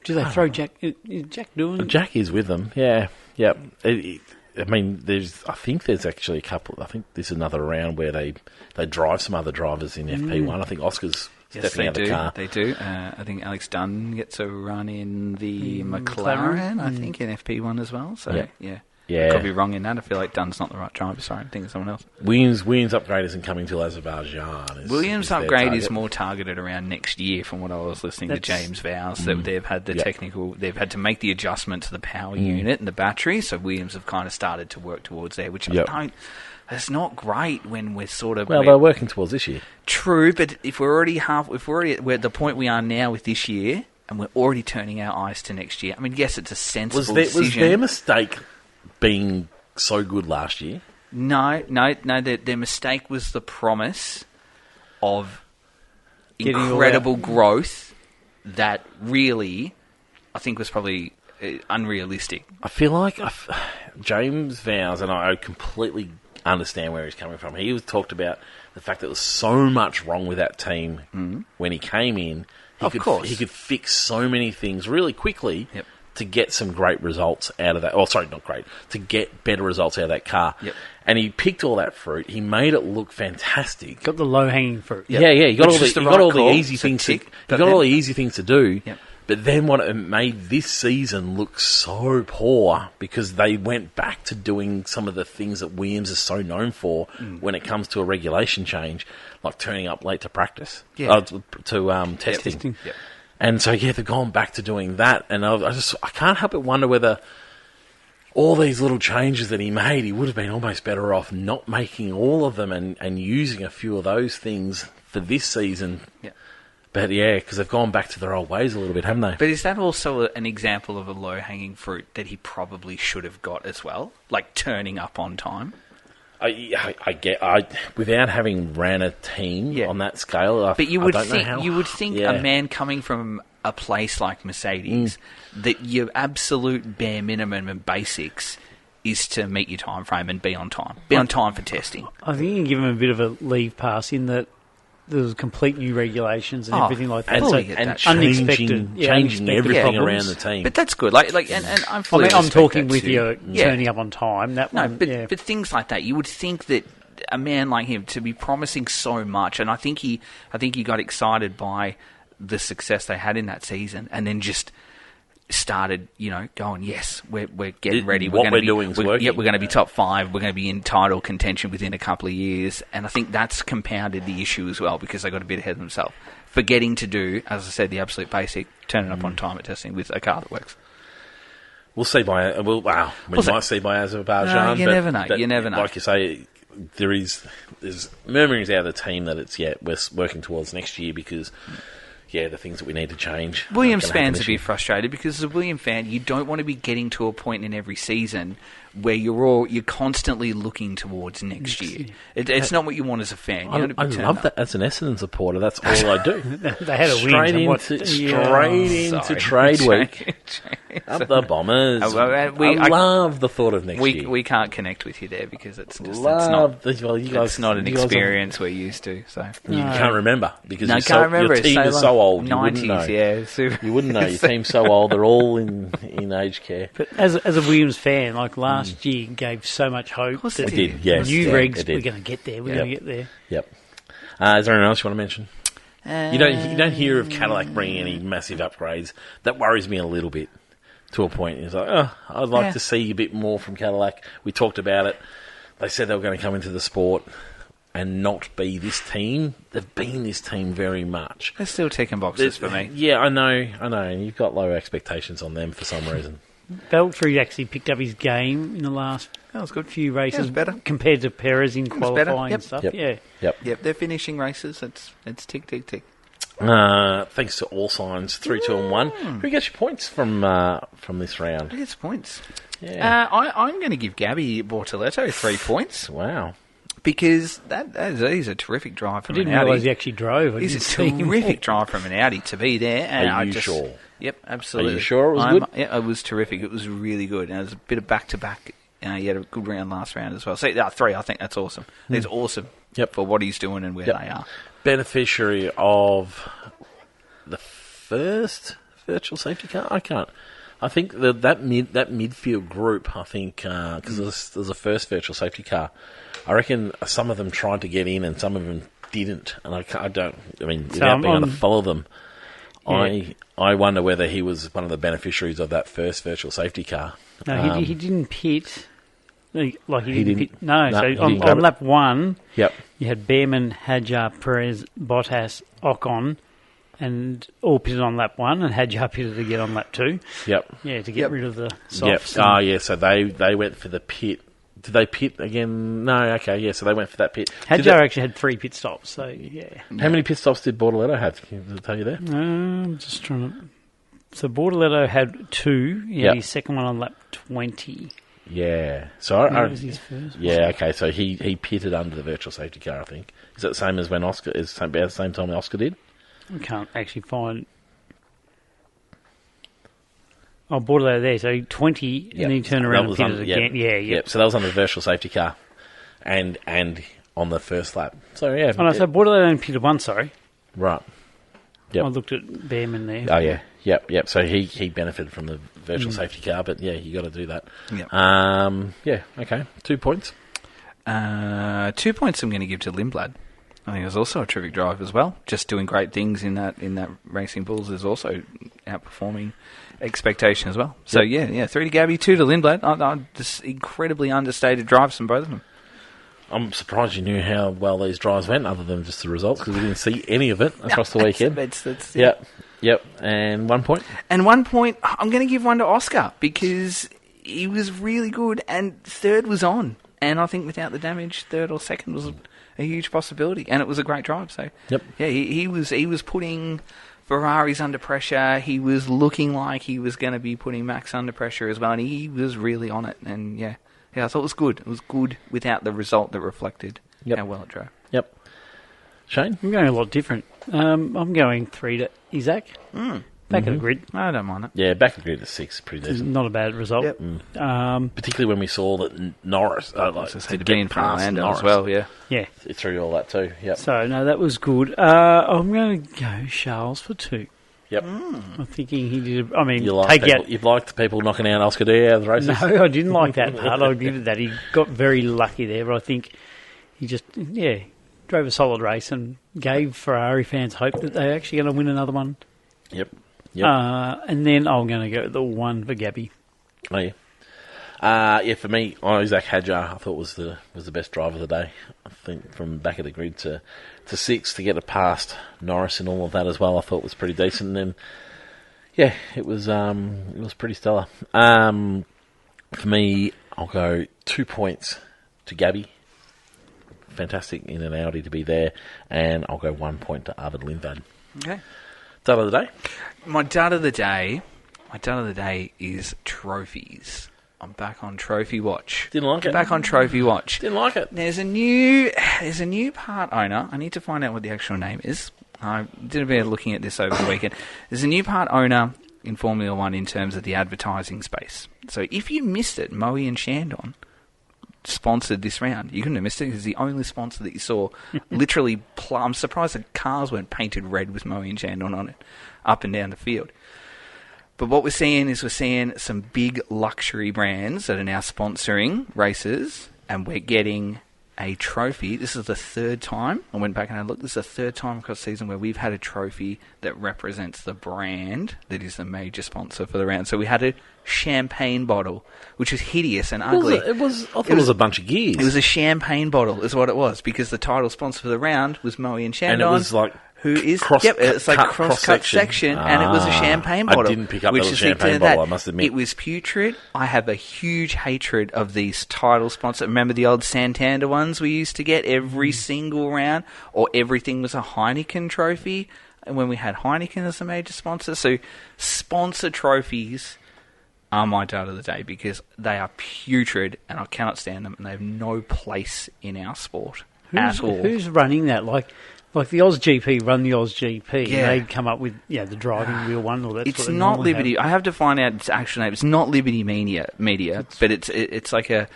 Do they throw Jack? Is Jack doing? Jack is with them. Yeah. Yep. I think there's actually a couple. I think there's another round where they drive some other drivers in FP1. I think Oscar's stepping out of the car. They do. I think Alex Dunn gets a run in the McLaren. I think in FP1 as well. So yeah. I could be wrong in that. I feel like Dunn's not the right driver. Sorry, I'm thinking of someone else. Williams upgrade isn't coming till Azerbaijan. Williams upgrade is more targeted around next year, from what I was listening to James Vows. That they've had the technical, they've had to make the adjustment to the power unit and the battery. So Williams have kind of started to work towards there, which I don't. It's not great when we're sort of... Well, they're working towards this year. True, but if we're already we're at the point we are now with this year, and we're already turning our eyes to next year. I mean, yes, it's a sensible decision. Was their mistake being so good last year? No. Their mistake was the promise of incredible growth that really, I think, was probably unrealistic. I feel like James Vows, and I completely understand where he's coming from. He was talked about the fact that there was so much wrong with that team when he came in. He could fix so many things really quickly. Yep. To get some great results out of that. Oh, sorry, not great. To get better results out of that car. Yep. And he picked all that fruit. He made it look fantastic. Got the low-hanging fruit. Yep. Yeah. He got all the easy things. He got all the easy things to do. Yep. But then what it made this season look so poor because they went back to doing some of the things that Williams is so known for when it comes to a regulation change, like turning up late to practice, to testing. Yep. And so, they've gone back to doing that. And I can't help but wonder whether all these little changes that he made, he would have been almost better off not making all of them and using a few of those things for this season. Yeah. But because they've gone back to their old ways a little bit, haven't they? But is that also an example of a low-hanging fruit that he probably should have got as well? Like turning up on time? Without having ran a team on that scale, but you would think a man coming from a place like Mercedes that your absolute bare minimum and basics is to meet your time frame and be on time. Be on time for testing. I think you can give him a bit of a leave pass in that there's complete new regulations and everything like that. And changing everything around the team. But that's good. And I'm talking with you turning up on time. But things like that, you would think that a man like him to be promising so much, and I think he got excited by the success they had in that season, and then just started, going, yes, we're getting ready. What we're doing is working. Yeah, we're going to be top 5. We're going to be in title contention within a couple of years. And I think that's compounded the issue as well because they got a bit ahead of themselves. Forgetting to do, as I said, the absolute basic, turning up on time at testing with a car that works. We'll see by... we might see by Azerbaijan. Never know. You never know. Like you say, there's murmurings out of the team that it's, we're working towards next year because... the things that we need to change. Williams fans would be frustrated because as a Williams fan, you don't want to be getting to a point in every season where you're constantly looking towards next year. It's not what you want as a fan. I love that as an Essendon supporter. That's all I do. They had a straight into trade week. Up the Bombers. I love the thought of next year. We can't connect with you there because it's not an experience we're used to. So you can't remember because your team is so old. 90s, you wouldn't know. Your team's so old. They're all in aged care. But as a Williams fan, like last year, gave so much hope. It did. Yes, new regs. We're going to get there. We're going to get there. Yep. Is there anything else you want to mention? You don't hear of Cadillac bringing any massive upgrades. That worries me a little bit. to a point. He's like, I'd like to see a bit more from Cadillac. We talked about it. They said they were going to come into the sport and not be this team. They've been this team very much. They're still ticking boxes for me. Yeah, I know. And you've got low expectations on them for some reason. Valtteri actually picked up his game in the last few races, better compared to Perez in qualifying and stuff. Yep. They're finishing races. It's tick, tick, tick. Thanks to all signs, 3, 2, and 1. Who gets your points from this round? Who gets points? Yeah. I'm going to give Gabi Bortoletto 3 points. Wow. Because he's a terrific drive from an Audi. I didn't realise he actually drove. He's a terrific drive from an Audi to be there. And Are you sure? Yep, absolutely. Are you sure it was good? Yeah, it was terrific. It was really good. And it was a bit of back-to-back. He had a good round last round as well. So, 3, I think that's awesome. It's awesome for what he's doing and where they are. Beneficiary of the first virtual safety car? I think that midfield group, I think, because there's a first virtual safety car, I reckon some of them tried to get in and some of them didn't. And without being able to follow them, yeah. I wonder whether he was one of the beneficiaries of that first virtual safety car. No, he didn't pit. He didn't pit. No, on lap 1, you had Behrman, Hadjar, Perez, Bottas, Ocon, and all pitted on lap 1, and Hadjar pitted again on lap 2. Yep. Yeah, to get rid of the softs. Yep. So they went for the pit. Did they pit again? No, okay, yeah, so they went for that pit. Hadjar actually had 3 pit stops, so yeah. How many pit stops did Bortoletto have? Does it tell you there? I'm just trying to... So Bortoletto had 2. He had his second one on lap 20. Yeah. So that was his first. Yeah, okay, so he pitted under the virtual safety car, I think. Is that the same as when Oscar... Is it about the same time Oscar did? I can't actually find... Oh, Bortoletto there, so 20, and then he turned around and pitted again. Yeah. So that was on the virtual safety car, and on the first lap. So, yeah. Oh, no, so Bortoletto only pitted once, sorry. Right. Yep. I looked at Behrman there. Oh, yeah. Yep. So he benefited from the virtual safety car, but, yeah, you got to do that. Yep. Okay. 2 points. 2 points I'm going to give to Lindblad. I think it was also a terrific drive as well. Just doing great things in that Racing Bulls is also outperforming expectation as well. So, yeah, 3 to Gabi, 2 to Lindblad. Just incredibly understated drives from both of them. I'm surprised you knew how well these drives went, other than just the results, because we didn't see any of it across the weekend. Yep. And 1 point? And 1 point, I'm going to give one to Oscar, because he was really good, and third was on. And I think without the damage, third or second was a huge possibility, and it was a great drive. So, yeah, he was putting Ferraris under pressure. He was looking like he was going to be putting Max under pressure as well, and he was really on it. And yeah, I thought it was good. It was good without the result that reflected how well it drove. Yep. Shane? I'm going a lot different. I'm going 3 to Isaac. Back of the grid. I don't mind it. Yeah, back of the grid is 6. Pretty decent. Not a bad result. Yep. Particularly when we saw that Norris... to get past Norris as well, yeah. Through all that too, yep. So, no, that was good. I'm going to go Charles for 2. Yep. I'm thinking he did... You've liked people knocking out Oscar D out of the races? No, I didn't like that part. I'll give it that. He got very lucky there, but I think he just, drove a solid race and gave Ferrari fans hope that they're actually going to win another one. Yep. And then I'm going to go the 1 for Gabi. Oh, yeah. For me, Isaac Hadjar, I thought was the best driver of the day. I think from back of the grid to 6 to get it past Norris and all of that as well, I thought was pretty decent. And then, it was pretty stellar. For me, I'll go 2 points to Gabi. Fantastic in an Audi to be there, and I'll go 1 point to Arvid Lindblad. Okay. Dud of the day? My dud of the day is trophies. I'm back on Trophy Watch. Didn't like it. Back on Trophy Watch. Didn't like it. There's a new part owner. I need to find out what the actual name is. I did a bit of looking at this over the weekend. There's a new part owner in Formula 1 in terms of the advertising space. So if you missed it, Moe and Shandon sponsored this round. You couldn't have missed it because it's the only sponsor that you saw. Literally, I'm surprised the cars weren't painted red with Moe and Shandon on it up and down the field. But what we're seeing some big luxury brands that are now sponsoring races, and we're getting a trophy. This is the third time. I went back and I looked. This is the third time across the season where we've had a trophy that represents the brand that is the major sponsor for the round. So we had a champagne bottle, which was hideous and ugly. I thought it was a bunch of gears. It was a champagne bottle, is what it was, because the title sponsor for the round was Moe and Shandon. And it was like it's like cross-cut section, and it was a champagne bottle. I didn't pick up that was a champagne bottle, I must admit. It was putrid. I have a huge hatred of these title sponsors. Remember the old Santander ones we used to get every single round, or everything was a Heineken trophy, and when we had Heineken as a major sponsor. So sponsor trophies are my dad of the day, because they are putrid, and I cannot stand them, and they have no place in our sport at all. Who's running that? Like the Oz GP run the Oz GP. Yeah. They'd come up with the driving wheel one, or that's it's not Liberty. I have to find out its actual name. It's not Liberty Media, but it's like a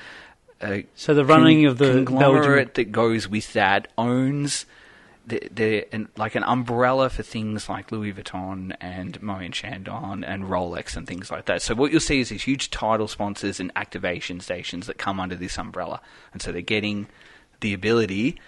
so the running of the conglomerate Belgium that goes with that owns like an umbrella for things like Louis Vuitton and Moe and Chandon and Rolex and things like that. So what you'll see is these huge title sponsors and activation stations that come under this umbrella, and so they're getting the ability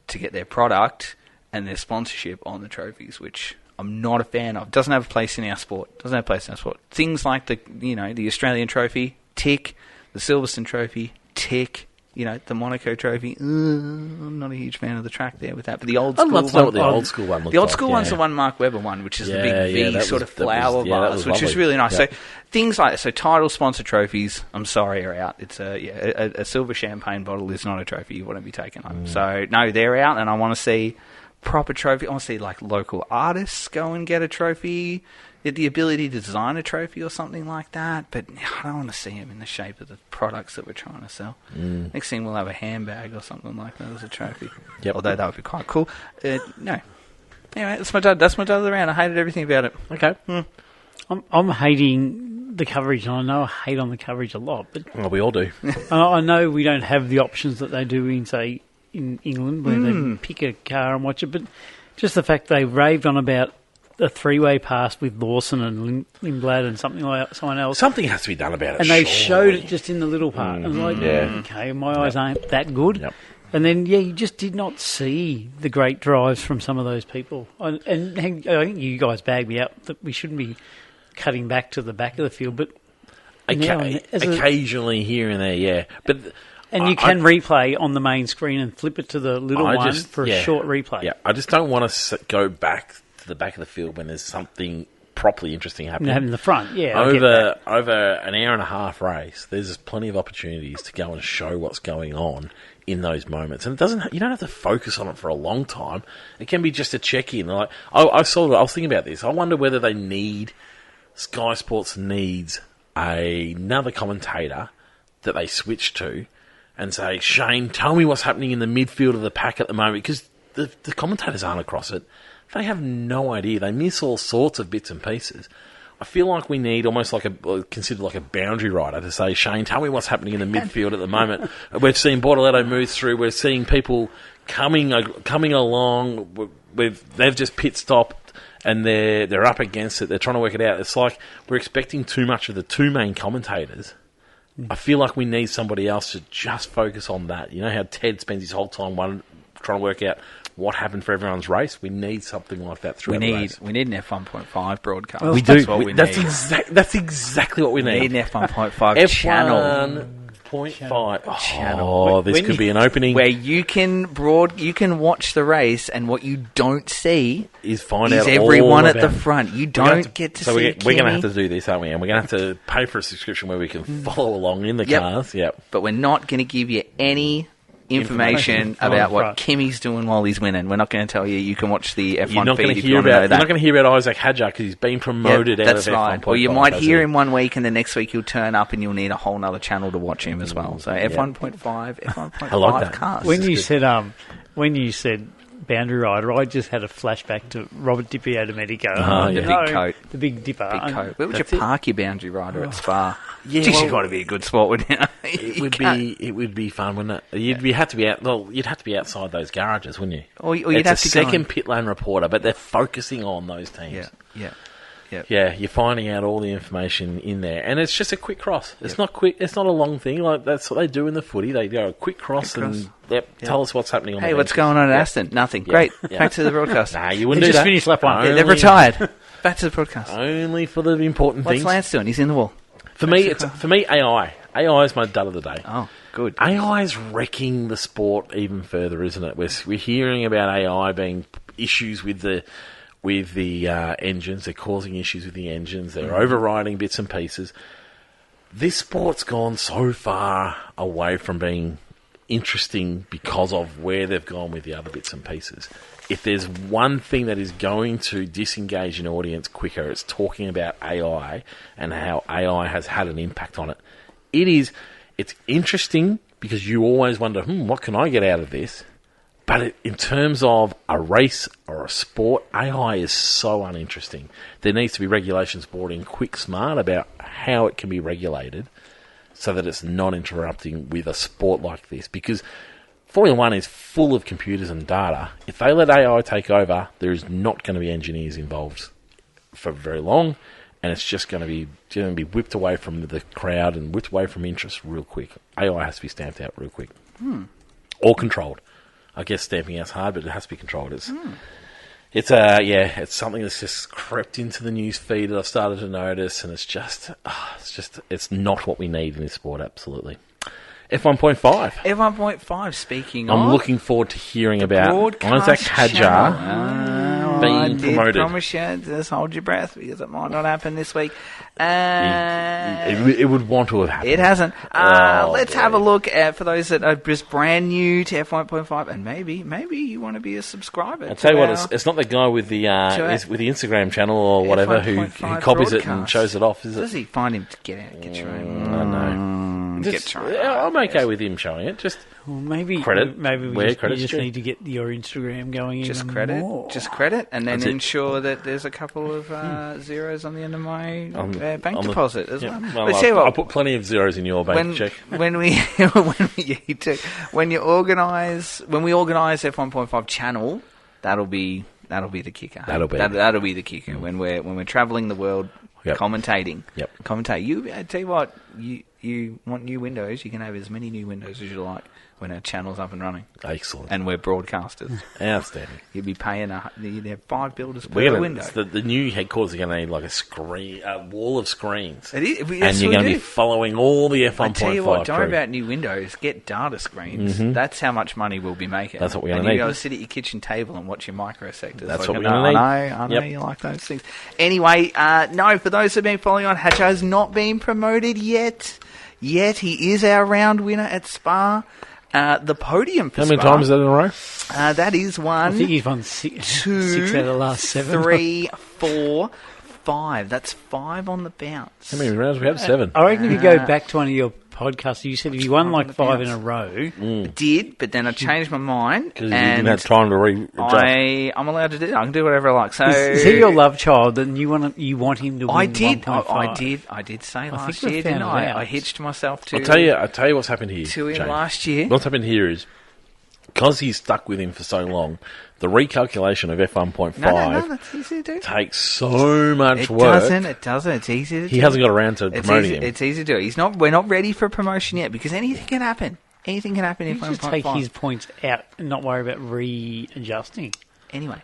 to get their product and their sponsorship on the trophies, which I'm not a fan of. Doesn't have a place in our sport. Things like the Australian trophy, tick. The Silverstone trophy, tick. The Monaco trophy. I'm not a huge fan of the track there with that. But the old school one. I'd love to know what the old school one looks like. The old school one's the one Mark Webber won, which is the big V sort of flower vase, which is really nice. Yeah. So things like title sponsor trophies, I'm sorry, are out. It's a silver champagne bottle is not a trophy you want to be taking home. So no, they're out, and I want to see proper trophy. I want to see like local artists go and get a trophy, the ability to design a trophy or something like that. But I don't want to see them in the shape of the products that we're trying to sell. Next thing we'll have a handbag or something like that as a trophy. Yep. Although that would be quite cool. No. Anyway, that's my dad of the round. I hated everything about it. Okay. I'm hating the coverage, and I know I hate on the coverage a lot, but well, we all do. I know we don't have the options that they do in, say, in England, where they pick a car and watch it, but just the fact they raved on about a three-way pass with Lawson and Lindblad and someone else. Something has to be done about it. And they showed it just in the little part. And I was like, okay, my eyes aren't that good. Yep. And then, you just did not see the great drives from some of those people. And I think you guys bagged me up that we shouldn't be cutting back to the back of the field, but occasionally here and there, yeah. But and you can replay on the main screen and flip it to the little one for a short replay. Yeah, I just don't want to go back to the back of the field when there's something properly interesting happening. In the front, over an hour and a half race, there's plenty of opportunities to go and show what's going on in those moments, and you don't have to focus on it for a long time. It can be just a check-in. Like I was thinking about this. I wonder whether Sky Sports needs another commentator that they switch to and say, Shane, tell me what's happening in the midfield of the pack at the moment, because the commentators aren't across it. They have no idea. They miss all sorts of bits and pieces. I feel like we need almost considered like a boundary rider to say, Shane, tell me what's happening in the midfield at the moment. We've seen Bortoletto move through. We're seeing people coming along. They've just pit stopped and they're up against it. They're trying to work it out. It's like we're expecting too much of the two main commentators. I feel like we need somebody else to just focus on that. You know how Ted spends his whole time trying to work out what happened for everyone's race? We need something like that through the race. We need an F1.5 broadcast. We do. That's exactly what we need. We need an F1.5 channel. Channel. This could be an opening where you can watch the race, and what you don't see is everyone at the front. You don't get to see. We're going to have to do this, aren't we? And we're going to have to pay for a subscription where we can follow along in the cars. Yep. But we're not going to give you any information about what Kimmy's doing while he's winning. We're not going to tell you. You can watch the F1 feed if you want to know that. You're not going to hear about Isaac Hadjar because he's been promoted out of F1. Well, you might hear him one week, and the next week he'll turn up, and you'll need a whole other channel to watch him as well. So F1.5, F1.5 cars. When you said boundary rider, I just had a flashback to Robert Di Medico. The big dipper. Big coat. Where would you park your boundary rider at Spa? Yeah, you've got to be a good sport, wouldn't you? It would be fun, wouldn't it? You'd have to be outside those garages, wouldn't you? Or you'd have to second pit lane reporter, but they're focusing on those teams. Yeah, you're finding out all the information in there, and it's just a quick cross. It's not quick. It's not a long thing. Like that's what they do in the footy. They go a quick cross and tell us what's happening on. Hey, what's going on at Aston? Nothing. Great. Back to the broadcast. Nah, you wouldn't do that. Just finished lap one. They've retired. Back to the broadcast. Only for the important things. What's Lance doing? He's in the wall. For me, AI. AI is my dud of the day. Oh, good. AI is wrecking the sport even further, isn't it? We're hearing about AI being issues with the engines. They're causing issues with the engines. They're overriding bits and pieces. This sport's gone so far away from being interesting because of where they've gone with the other bits and pieces. If there's one thing that is going to disengage an audience quicker, it's talking about AI and how AI has had an impact on it. It's interesting because you always wonder, what can I get out of this? But in terms of a race or a sport, AI is so uninteresting. There needs to be regulations brought in quick, smart about how it can be regulated so that it's not interrupting with a sport like this. Because Formula 1 is full of computers and data. If they let AI take over, there is not going to be engineers involved for very long, and it's just going to be whipped away from the crowd and whipped away from interest real quick. AI has to be stamped out real quick. Or controlled. I guess stamping out's hard, but it has to be controlled. It's something that's just crept into the news feed that I've started to notice, and it's not what we need in this sport, absolutely. F1.5. F1.5, speaking of... I'm looking forward to hearing about Isaac Hadjar being promoted. I promise you, just hold your breath, because it might not happen this week. It would want to have happened. It hasn't. Let's have a look at, for those that are just brand new to F1.5, and maybe you want to be a subscriber. I'll tell you what, it's not the guy with the Instagram channel or whatever who copies it and shows it off, is it? Does he find him to get your own? I know. I'm okay with him showing it. Just maybe credit. Maybe we just need to get your Instagram going. Just more. credit, and then ensure that there's a couple of zeros on the end of my bank deposit as well. I'll put plenty of zeros in your bank check. When we organise F1.5 channel, that'll be the kicker. That'll be the kicker when we're travelling the world. Yep. Commentating. I tell you what, you want new windows, you can have as many new windows as you like when our channel's up and running. Excellent. And we're broadcasters. Outstanding. You'd be paying, you'd have 5 builders per window. The new headquarters are going to need like a wall of screens. It is, and you're going to be following all the F1.5. I tell you what, don't worry about new windows, get data screens. Mm-hmm. That's how much money we'll be making. That's what we're going to need. And you'll be able to sit at your kitchen table and watch your microsectors. That's what we're going to need. I know you like those things. Anyway, no, for those who've been following on, Hadjar's not been promoted yet. He is our round winner at Spa. The podium for How many Spa, times is that in a row? That is 1. I think he's won 6 out of the last 7. 3, 4, 5. That's 5 on the bounce. How many rounds we had? 7. I reckon if you go back to one of your podcasts, you said if you won like 5 in a row. Did, but then I changed my mind. Because you didn't have time to readjust. I'm allowed to do it. I can do whatever I like. So is he your love child? And you want him to win? I did. 1.5? I did say last year, didn't I? I hitched myself to. I'll tell you what's happened here. To him last year. What's happened here is because he's stuck with him for so long. The recalculation of F1.5 that's easy to do. Takes so much work. It doesn't. It's easy to do. He hasn't got around to promoting him. It's easy to do. We're not ready for promotion yet because anything can happen. Anything can happen in F1.5. Just take his points out and not worry about readjusting. Anyway.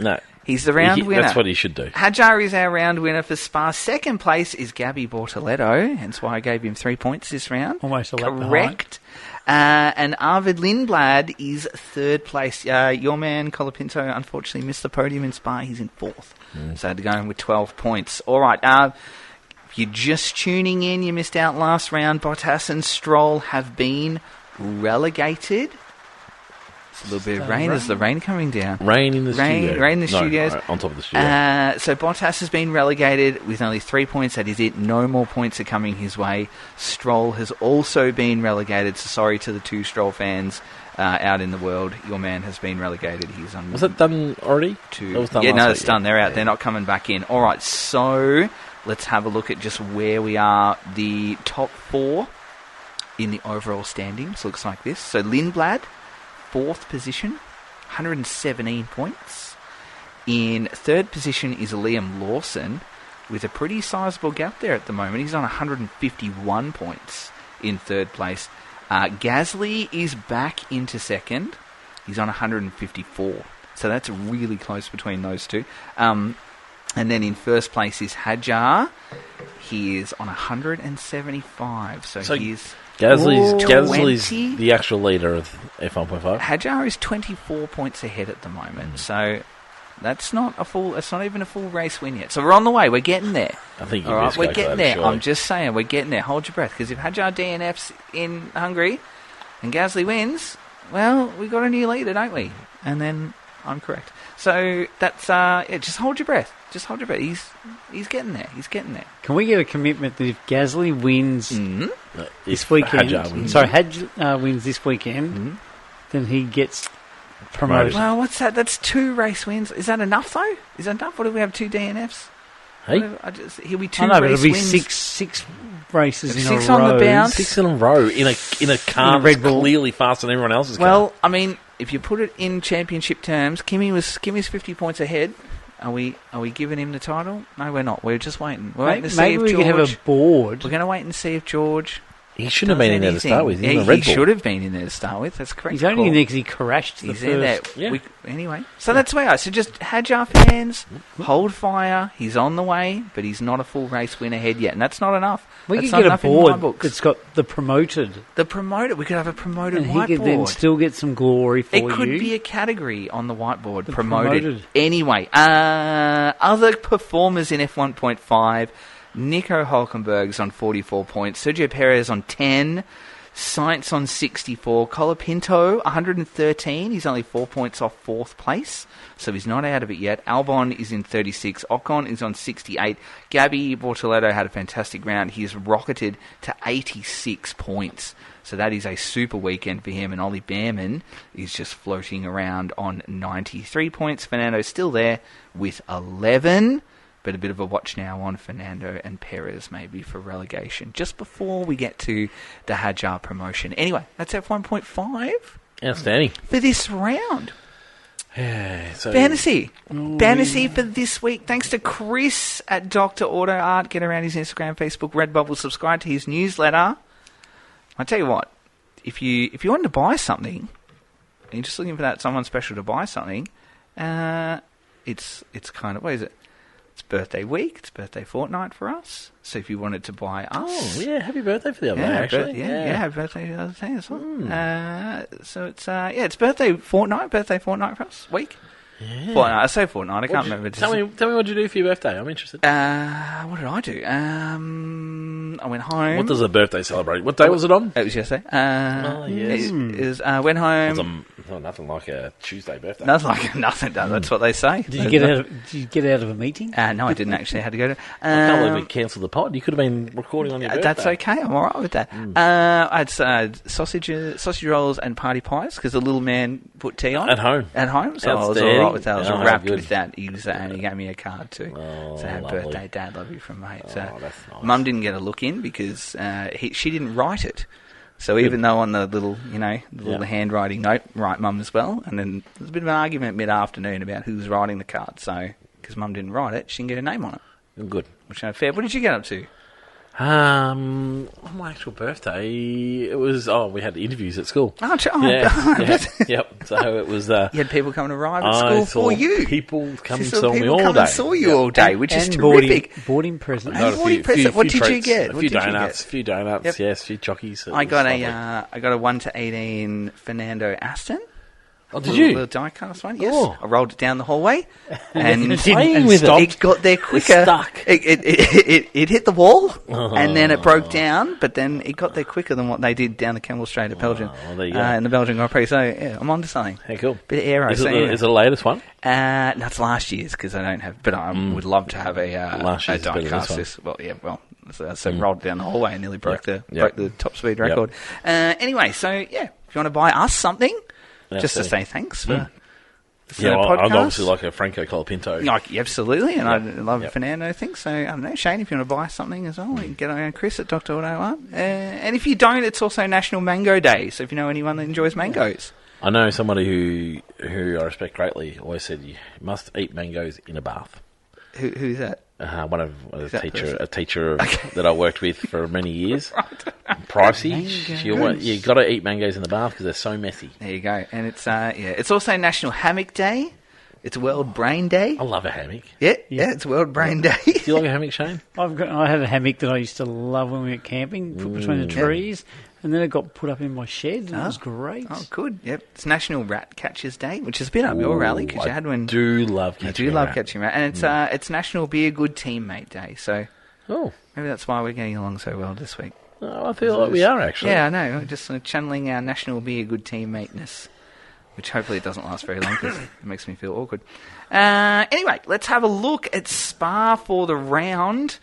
No. He's the round winner. That's what he should do. Hadjar is our round winner for Spa. Second place is Gabi Bortoletto, hence why I gave him 3 points this round. Almost a lap behind. Correct. And Arvid Lindblad is third place. Your man, Colapinto, unfortunately missed the podium in Spa. He's in 4th. So I had to go in with 12 points. All right. If you're just tuning in, you missed out last round. Bottas and Stroll have been relegated. It's a little bit of rain. Is the rain coming down? Rain in the studio. Rain in the studios. On top of the studio. So Bottas has been relegated with only 3 points. That is it. No more points are coming his way. Stroll has also been relegated. So sorry to the 2 Stroll fans out in the world. Your man has been relegated. He's on. Was it done already? It's done. They're out. Yeah. They're not coming back in. All right. So let's have a look at just where we are. The top 4 in the overall standings looks like this. So Lindblad, 4th position, 117 points. In 3rd position is Liam Lawson with a pretty sizable gap there at the moment. He's on 151 points in 3rd place. Gasly is back into 2nd. He's on 154. So that's really close between those two. And then in 1st place is Hadjar. He is on 175, so he's... Gasly's the actual leader of F1.5. Hadjar is 24 points ahead at the moment, so that's not even a full race win yet. So we're on the way. We're getting there. I think we're getting there. Surely. I'm just saying, we're getting there. Hold your breath, because if Hadjar DNFs in Hungary and Gasly wins, well, we got a new leader, don't we? And then I'm correct. So that's just hold your breath. Just hold your breath. He's getting there. He's getting there. Can we get a commitment that if Gasly wins this weekend, Hadjar wins this weekend, then he gets promoted? Well, what's that? That's 2 race wins. Is that enough though? Is that enough? What if we have 2 DNFs? Hey, he'll be 2 race but it'll be wins. six races in a row. 6 on the bounce. 6 in a row in a car that's clearly faster than everyone else's car. Well, I mean, if you put it in championship terms, Kimi's 50 points ahead. Are we giving him the title? No, we're not. We're just waiting. We're waiting to see if George... Maybe we can have a board. We're going to wait and see if George... He shouldn't have been in there to start with. He should have been in there to start with. That's correct. He's only in there because he crashed the first. Anyway, so that's where I. So just Hadjar fans, hold fire. He's on the way, but he's not a full race win ahead yet, and that's not enough. We could get a board that's got the promoted. The promoted. We could have a promoted and whiteboard. He could then still get some glory for you. It could be a category on the whiteboard. Promoted. Anyway, other performers in F1.5. Nico Hülkenberg's on 44 points, Sergio Perez on 10, Sainz on 64, Colapinto 113, he's only 4 points off 4th place, so he's not out of it yet. Albon is in 36, Ocon is on 68, Gabi Bortoleto had a fantastic round, he's rocketed to 86 points, so that is a super weekend for him, and Ollie Behrman is just floating around on 93 points. Fernando's still there with 11. But a bit of a watch now on Fernando and Perez maybe for relegation, just before we get to the Hadjar promotion. Anyway, that's F1.5. Outstanding. For this round. So Fantasy for this week. Thanks to Chris at Dr. Auto Art. Get around his Instagram, Facebook, Redbubble. Subscribe to his newsletter. I tell you what, if you wanted to buy something, and you're just looking for that someone special to buy something, it's kind of, what is it? It's birthday week. It's birthday fortnight for us. So if you wanted to buy us... Oh, yeah. Happy birthday for the other day, actually. Happy birthday for the other day as well. So it's, it's birthday fortnight for us. Week. Yeah. Fortnight. I say fortnight. I can't remember. Tell me what you do for your birthday. I'm interested. What did I do? I went home. What does a birthday celebrate? What day was it on? It was yesterday. Yes. Went home. Nothing like a Tuesday birthday. Nothing. That's what they say. Did you get out of a meeting? No, I didn't actually. I had to go to... I can't believe we cancelled the pod. You could have been recording on your birthday. That's okay. I'm all right with that. I had sausage rolls and party pies because the little man put tea on. At home. So I was all right with that. I was wrapped with that. He gave me a card too. So happy birthday, Dad. Love you from mate. So that's nice. Mum didn't get a look in because she didn't write it. So even though on the little, little handwriting note, write Mum as well. And then there's a bit of an argument mid-afternoon about who was writing the card. So because Mum didn't write it, she didn't get her name on it. Good. Which is fair. What did you get up to? On my actual birthday, it was... we had interviews at school. Yep. So it was... you had people come and arrive at school for you. People come and saw me all day. And saw you all day, which is terrific. Boarding present. What did you get? A few donuts, yes, a few chockies. I got a 1 to 18 Fernando Aston. Oh, did you? A little die-cast one, yes. I rolled it down the hallway. and it got there quicker. It stuck. It hit the wall, and then it broke down, but then it got there quicker than what they did down the Campbell Straight at Belgium, in the Belgian Grand Prix. So, yeah, I'm on to something. Hey, cool. Bit of aero. Is it the latest one? That's last year's, because I don't have... But I would love to have a die-cast. So rolled it down the hallway and nearly broke the top speed record. Anyway, so, yeah, if you want to buy us something... Just to say thanks for the podcast. I'm obviously like a Franco Colapinto. Absolutely, and I love Fernando thing. So, I don't know, Shane, if you want to buy something as well, you can get on Chris at Dr. Auto Art. And if you don't, it's also National Mango Day. So if you know anyone that enjoys mangoes. I know somebody who I respect greatly always said you must eat mangoes in a bath. Who's that? A teacher that I worked with for many years. Right. Pricey. You got to eat mangoes in the bath because they're so messy. There you go. And it's also National Hammock Day. It's World Brain Day. I love a hammock. Yeah, it's World Brain Day. Do you like a hammock, Shane? I had a hammock that I used to love when we went camping, put between the trees, and then it got put up in my shed, and it was great. Oh, good. Yep. It's National Rat Catchers Day, which is a bit up your alley because you had one. I do love catching rat, and it's National Be a Good Teammate Day. So, maybe that's why we're getting along so well this week. Oh, I feel like we are actually. Yeah, I know. We're just channeling our National Be a Good Teammate-ness, which hopefully it doesn't last very long because it makes me feel awkward. Anyway, let's have a look at Spa for the round.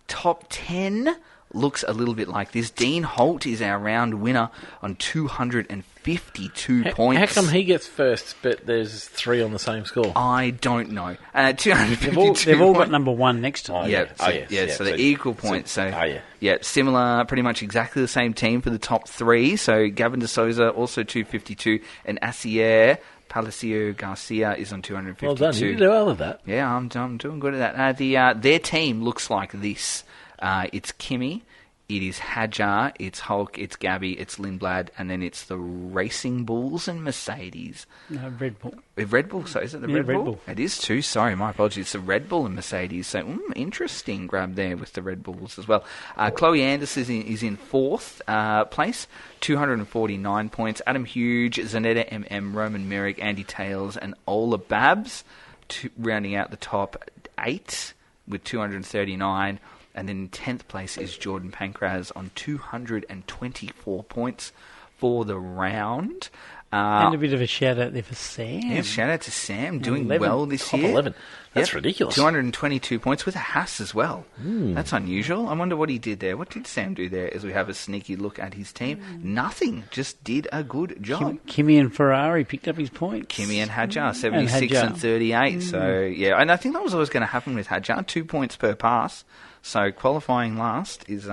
Top 10 looks a little bit like this. Dean Holt is our round winner on 252 points. How come he gets first, but there's 3 on the same score? I don't know. 252 They've all got number 1 next to them. So they're equal points. Similar, pretty much exactly the same team for the top 3. So Gavin de Souza also 252, and Asier Palacio Garcia is on 252. Well done. You did well with that. Yeah, I'm doing good at that. Their team looks like this. It's Kimmy, it is Hadjar, it's Hulk, it's Gabi, it's Lindblad, and then it's the Racing Bulls and Mercedes. No, Red Bull. Red Bull, so is it the Red Bull? It is too, sorry, my apologies. It's the Red Bull and Mercedes, so interesting grab there with the Red Bulls as well. Chloe Anderson is in 4th place, 249 points. Adam Hughes, Zanetta MM, Roman Merrick, Andy Tails, and Ola Babs, rounding out the top 8 with 239. And then in 10th place is Jordan Pankraz on 224 points for the round. And a bit of a shout out there for Sam. Yeah, shout out to Sam, doing well this top year. 11. That's ridiculous. 222 points with a Haas as well. That's unusual. I wonder what he did there. What did Sam do there as we have a sneaky look at his team? Nothing. Just did a good job. Kimmy and Ferrari picked up his points. Kimmy and Hadjar, 76 and 38. So, yeah, and I think that was always going to happen with Hadjar, 2 points per pass. So qualifying last is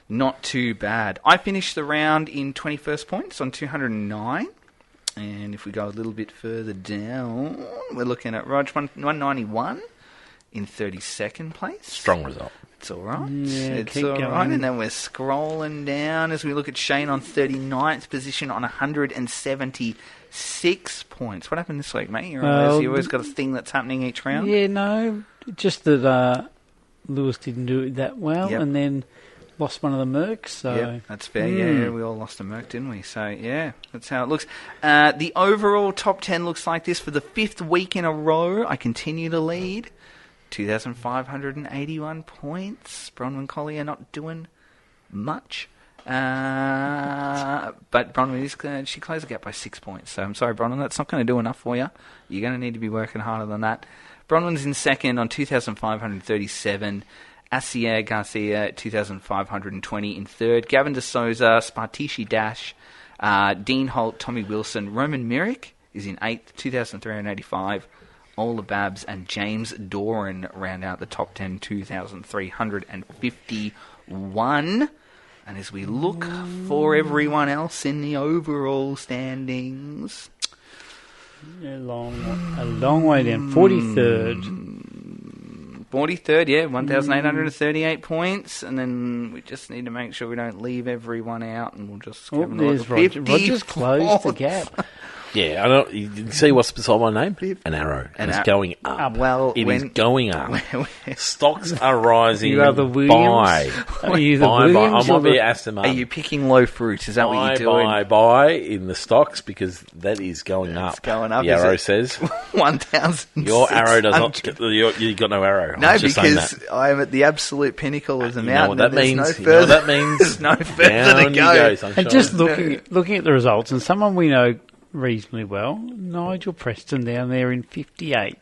not too bad. I finished the round in 21st points on 209. And if we go a little bit further down, we're looking at Rog 191 in 32nd place. Strong result. It's all right. Yeah, it's all right. And then we're scrolling down as we look at Shane on 39th position on 176 points. What happened this week, mate? You always got a thing that's happening each round? Yeah, no. Just that Lewis didn't do it that well and then lost one of the Mercs. So. Yeah, that's fair. Yeah, we all lost a Merc, didn't we? So, yeah, that's how it looks. The overall top 10 looks like this for the 5th week in a row. I continue to lead. 2,581 points. Bronwyn Collier not doing much. But Bronwyn, she closed the gap by 6 points. So I'm sorry, Bronwyn, that's not going to do enough for you. You're going to need to be working harder than that. Bronwyn's in 2nd on 2,537. Asier Garcia, 2,520 in 3rd. Gavin de Souza, Spartishi Dash, Dean Holt, Tommy Wilson. Roman Merrick is in 8th, 2,385. Ola Babs and James Doran round out the top 10, 2,351. And as we look for everyone else in the overall standings... A long way down. 43rd. 43rd, yeah, 1,838 points, and then we just need to make sure we don't leave everyone out, and we'll just have a look. Roger's closed the gap. Yeah, I know. You can see what's beside my name? An arrow. And it's going up. Well, it is going up. Stocks are rising. You are the Williams. Are you the Williams? I might be Aston Martin. Are you picking low fruit? Is that what you're doing? Buy in the stocks because that is going up. It's going up. The arrow says 1,000. Your arrow does not. You got no arrow. No, because I'm at the absolute pinnacle of the mountain. You know what that means? There's no further to go. And just looking at the results, and someone we know reasonably well, Nigel Preston down there in 58th.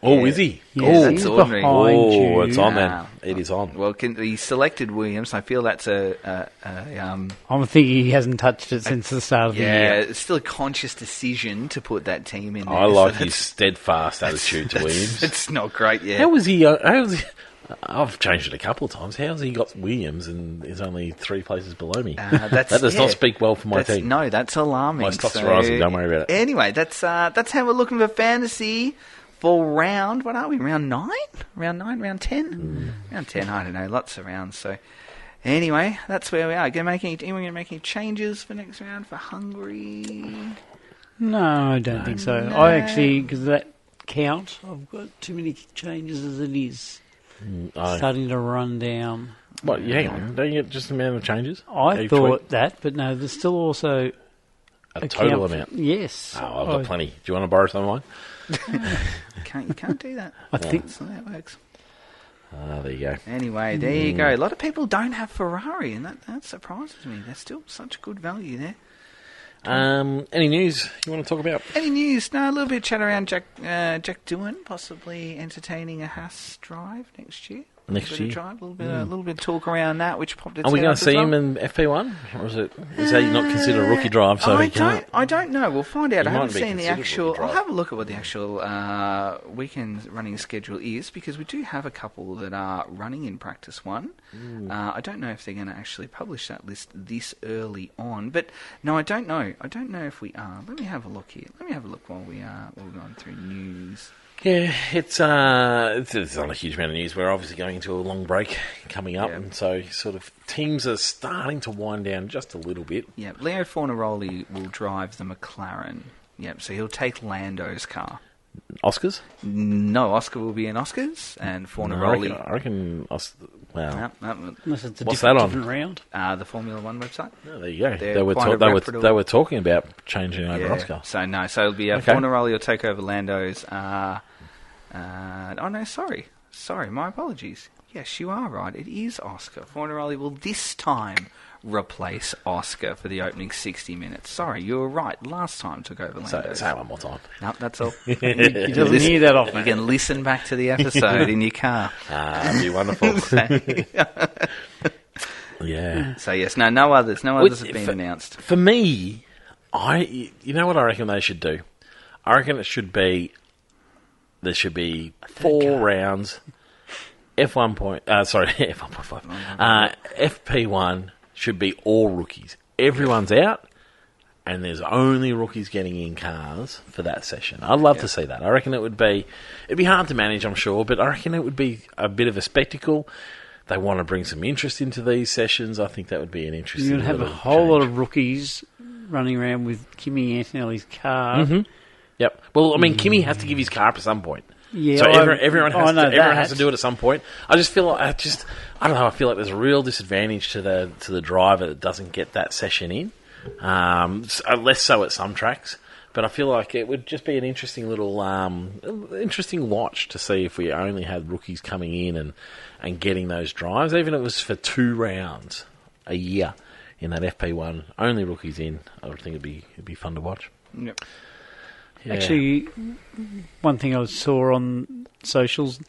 Oh, is he? Yeah, that's ordinary. Oh, it's on then. It is on. Well, he selected Williams. I feel that's I'm thinking he hasn't touched it since the start of the year. Yeah, it's still a conscious decision to put that team in there. I like his steadfast attitude to Williams. It's not great, yeah. How was he? I've changed it a couple of times. How's he got Williams and is only 3 places below me? That does not speak well for my team. No, that's alarming. My stocks are rising. Don't worry about it. Anyway, that's how we're looking for fantasy for round. What are we? Round 9? Round 9? Round 10? Round 10. I don't know. Lots of rounds. So anyway, that's where we are. Are we going to make any changes for next round for Hungary? No, I don't think so. No. I actually, because that count. I've got too many changes as it is. Starting to run down. What? Yeah, hang on. Don't you get just the amount of changes? I thought that, but no, there's still also a total amount. Yes. Oh, I've got plenty. Do you want to borrow some of mine? You can't do that. I think that's not how it works. There you go. Anyway, there you go. A lot of people don't have Ferrari, and that surprises me. They're still such good value there. Any news you want to talk about? Any news? No, a little bit of chat around Jack Doohan possibly entertaining a Haas drive next year. A little bit of talk around that, which popped its head up. Are we going to see him in FP1? Or is that not considered a rookie drive? So I don't know. We'll find out. I haven't seen the actual... I'll have a look at what the actual weekend running schedule is, because we do have a couple that are running in Practice 1. I don't know if they're going to actually publish that list this early on. But, no, I don't know. I don't know if we are. Let me have a look here. Let me have a look while we're going through news. Yeah, it's not a huge amount of news. We're obviously going into a long break coming up, and so sort of teams are starting to wind down just a little bit. Yeah, Leo Fornaroli will drive the McLaren. Yep, so he'll take Lando's car. Oscars? No, Oscar will be in Oscars, and Fornaroli... I reckon wow. Unless it's a What's that on? different round. The Formula One website. Oh, there you go. They were talking about changing over Oscar. So it'll be Fornaroli will take over Lando's. Sorry, my apologies. Yes, you are right. It is Oscar. Fornaroli will this time replace Oscar for the opening 60 minutes. Sorry, you were right. Last time took over Lando. Say it one more time. No, that's all. He doesn't hear that often. You can listen back to the episode in your car. That'd be wonderful. Yeah. So yes, no others. No others have been announced. For me, you know what I reckon they should do? I reckon there should be 4 rounds. FP1 should be all rookies. Everyone's out, and there's only rookies getting in cars for that session. I'd love to see that. I reckon it'd be hard to manage, I'm sure, but I reckon it would be a bit of a spectacle. They want to bring some interest into these sessions. I think that would be an interesting. You'd have a whole lot of rookies running around with Kimi Antonelli's car. Mm-hmm. Yep. Well, I mean, Kimi has to give his car up at some point. Yeah, so everyone has to do it at some point. I just feel like I don't know. I feel like there's a real disadvantage to the driver that doesn't get that session in. Less so at some tracks, but I feel like it would just be an interesting little interesting watch to see if we only had rookies coming in and getting those drives, even if it was for 2 rounds a year in that FP1. Only rookies in. I would think it'd be fun to watch. Yep. Yeah. Actually, one thing I saw on socials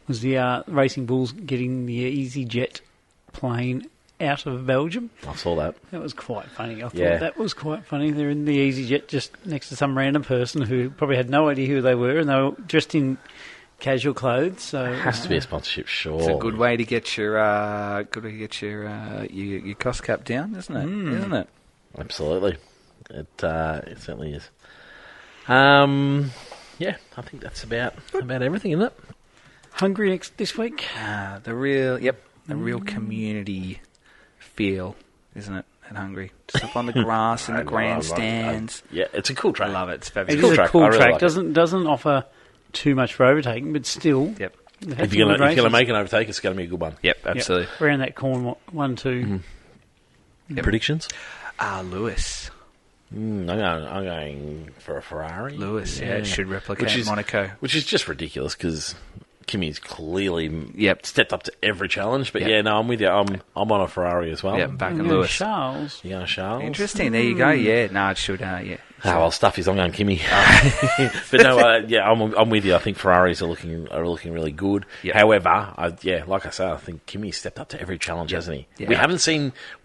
was the Racing Bulls getting the EasyJet plane out of Belgium. I saw that. That was quite funny. I thought that was quite funny. They're in the EasyJet just next to some random person who probably had no idea who they were, and they were dressed in casual clothes. So it has to be a sponsorship, sure. It's a good way to get your cost cap down, isn't it? Isn't it? Absolutely. It certainly is. I think that's about everything, isn't it? Hungary this week. The real community feel, isn't it? At Hungary, just up on the grass in the grandstands. It's a cool track. I love it. It's fabulous. It is a cool track. Doesn't offer too much for overtaking, but still. Yep. If you're going to make an overtake, it's going to be a good one. Yep, absolutely. Yep. Around that corner 1, 2. Mm-hmm. Yep. Predictions? Lewis. I'm going for a Ferrari. Lewis, it should replicate Monaco. Which is just ridiculous because Kimi's clearly stepped up to every challenge. But I'm with you. I'm on a Ferrari as well. Yeah, back in Lewis. Charles. You're going Charles? Interesting. There you go. Yeah, no, it should. Stuff is I'm going Kimi. But no, I'm with you. I think Ferraris are looking really good. Yep. However, like I say, I think Kimi stepped up to every challenge, hasn't he? Yep.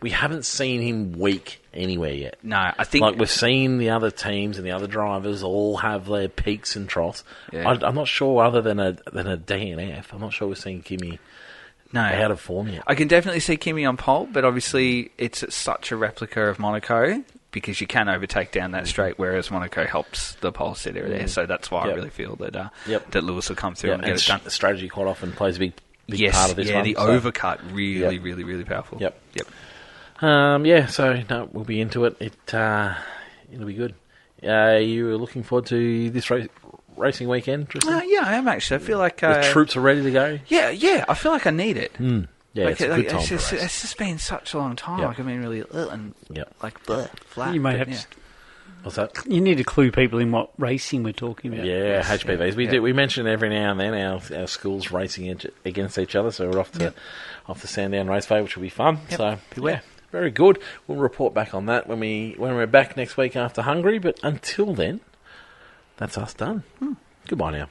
We haven't seen him weak anywhere yet. No, I think we've seen the other teams and the other drivers all have their peaks and troughs. Yeah. I'm not sure, other than a DNF, I'm not sure we're seeing Kimi out of form yet. I can definitely see Kimi on pole, but obviously it's such a replica of Monaco, because you can overtake down that straight, whereas Monaco helps the pole sitter there. So that's why I really feel that that Lewis will come through and get it done. The strategy quite often plays a big part of this one. The overcut really, really powerful. Yep. So we'll be into it. It'll be good. You were looking forward to this racing weekend, Tristan? Yeah, I am actually. I feel like The troops are ready to go. Yeah. I feel like I need it. Yeah, like, it's a good time to race. It's just been such a long time. Yep. Like I've been really and like flat. You may have to. What's that? You need to clue people in what racing we're talking about. Yeah, HPVs. We mention every now and then our schools racing against each other, so we're off to Sandown Raceway, which will be fun. So very good. We'll report back on that when we're back next week after Hungary. But until then, that's us done. Goodbye now.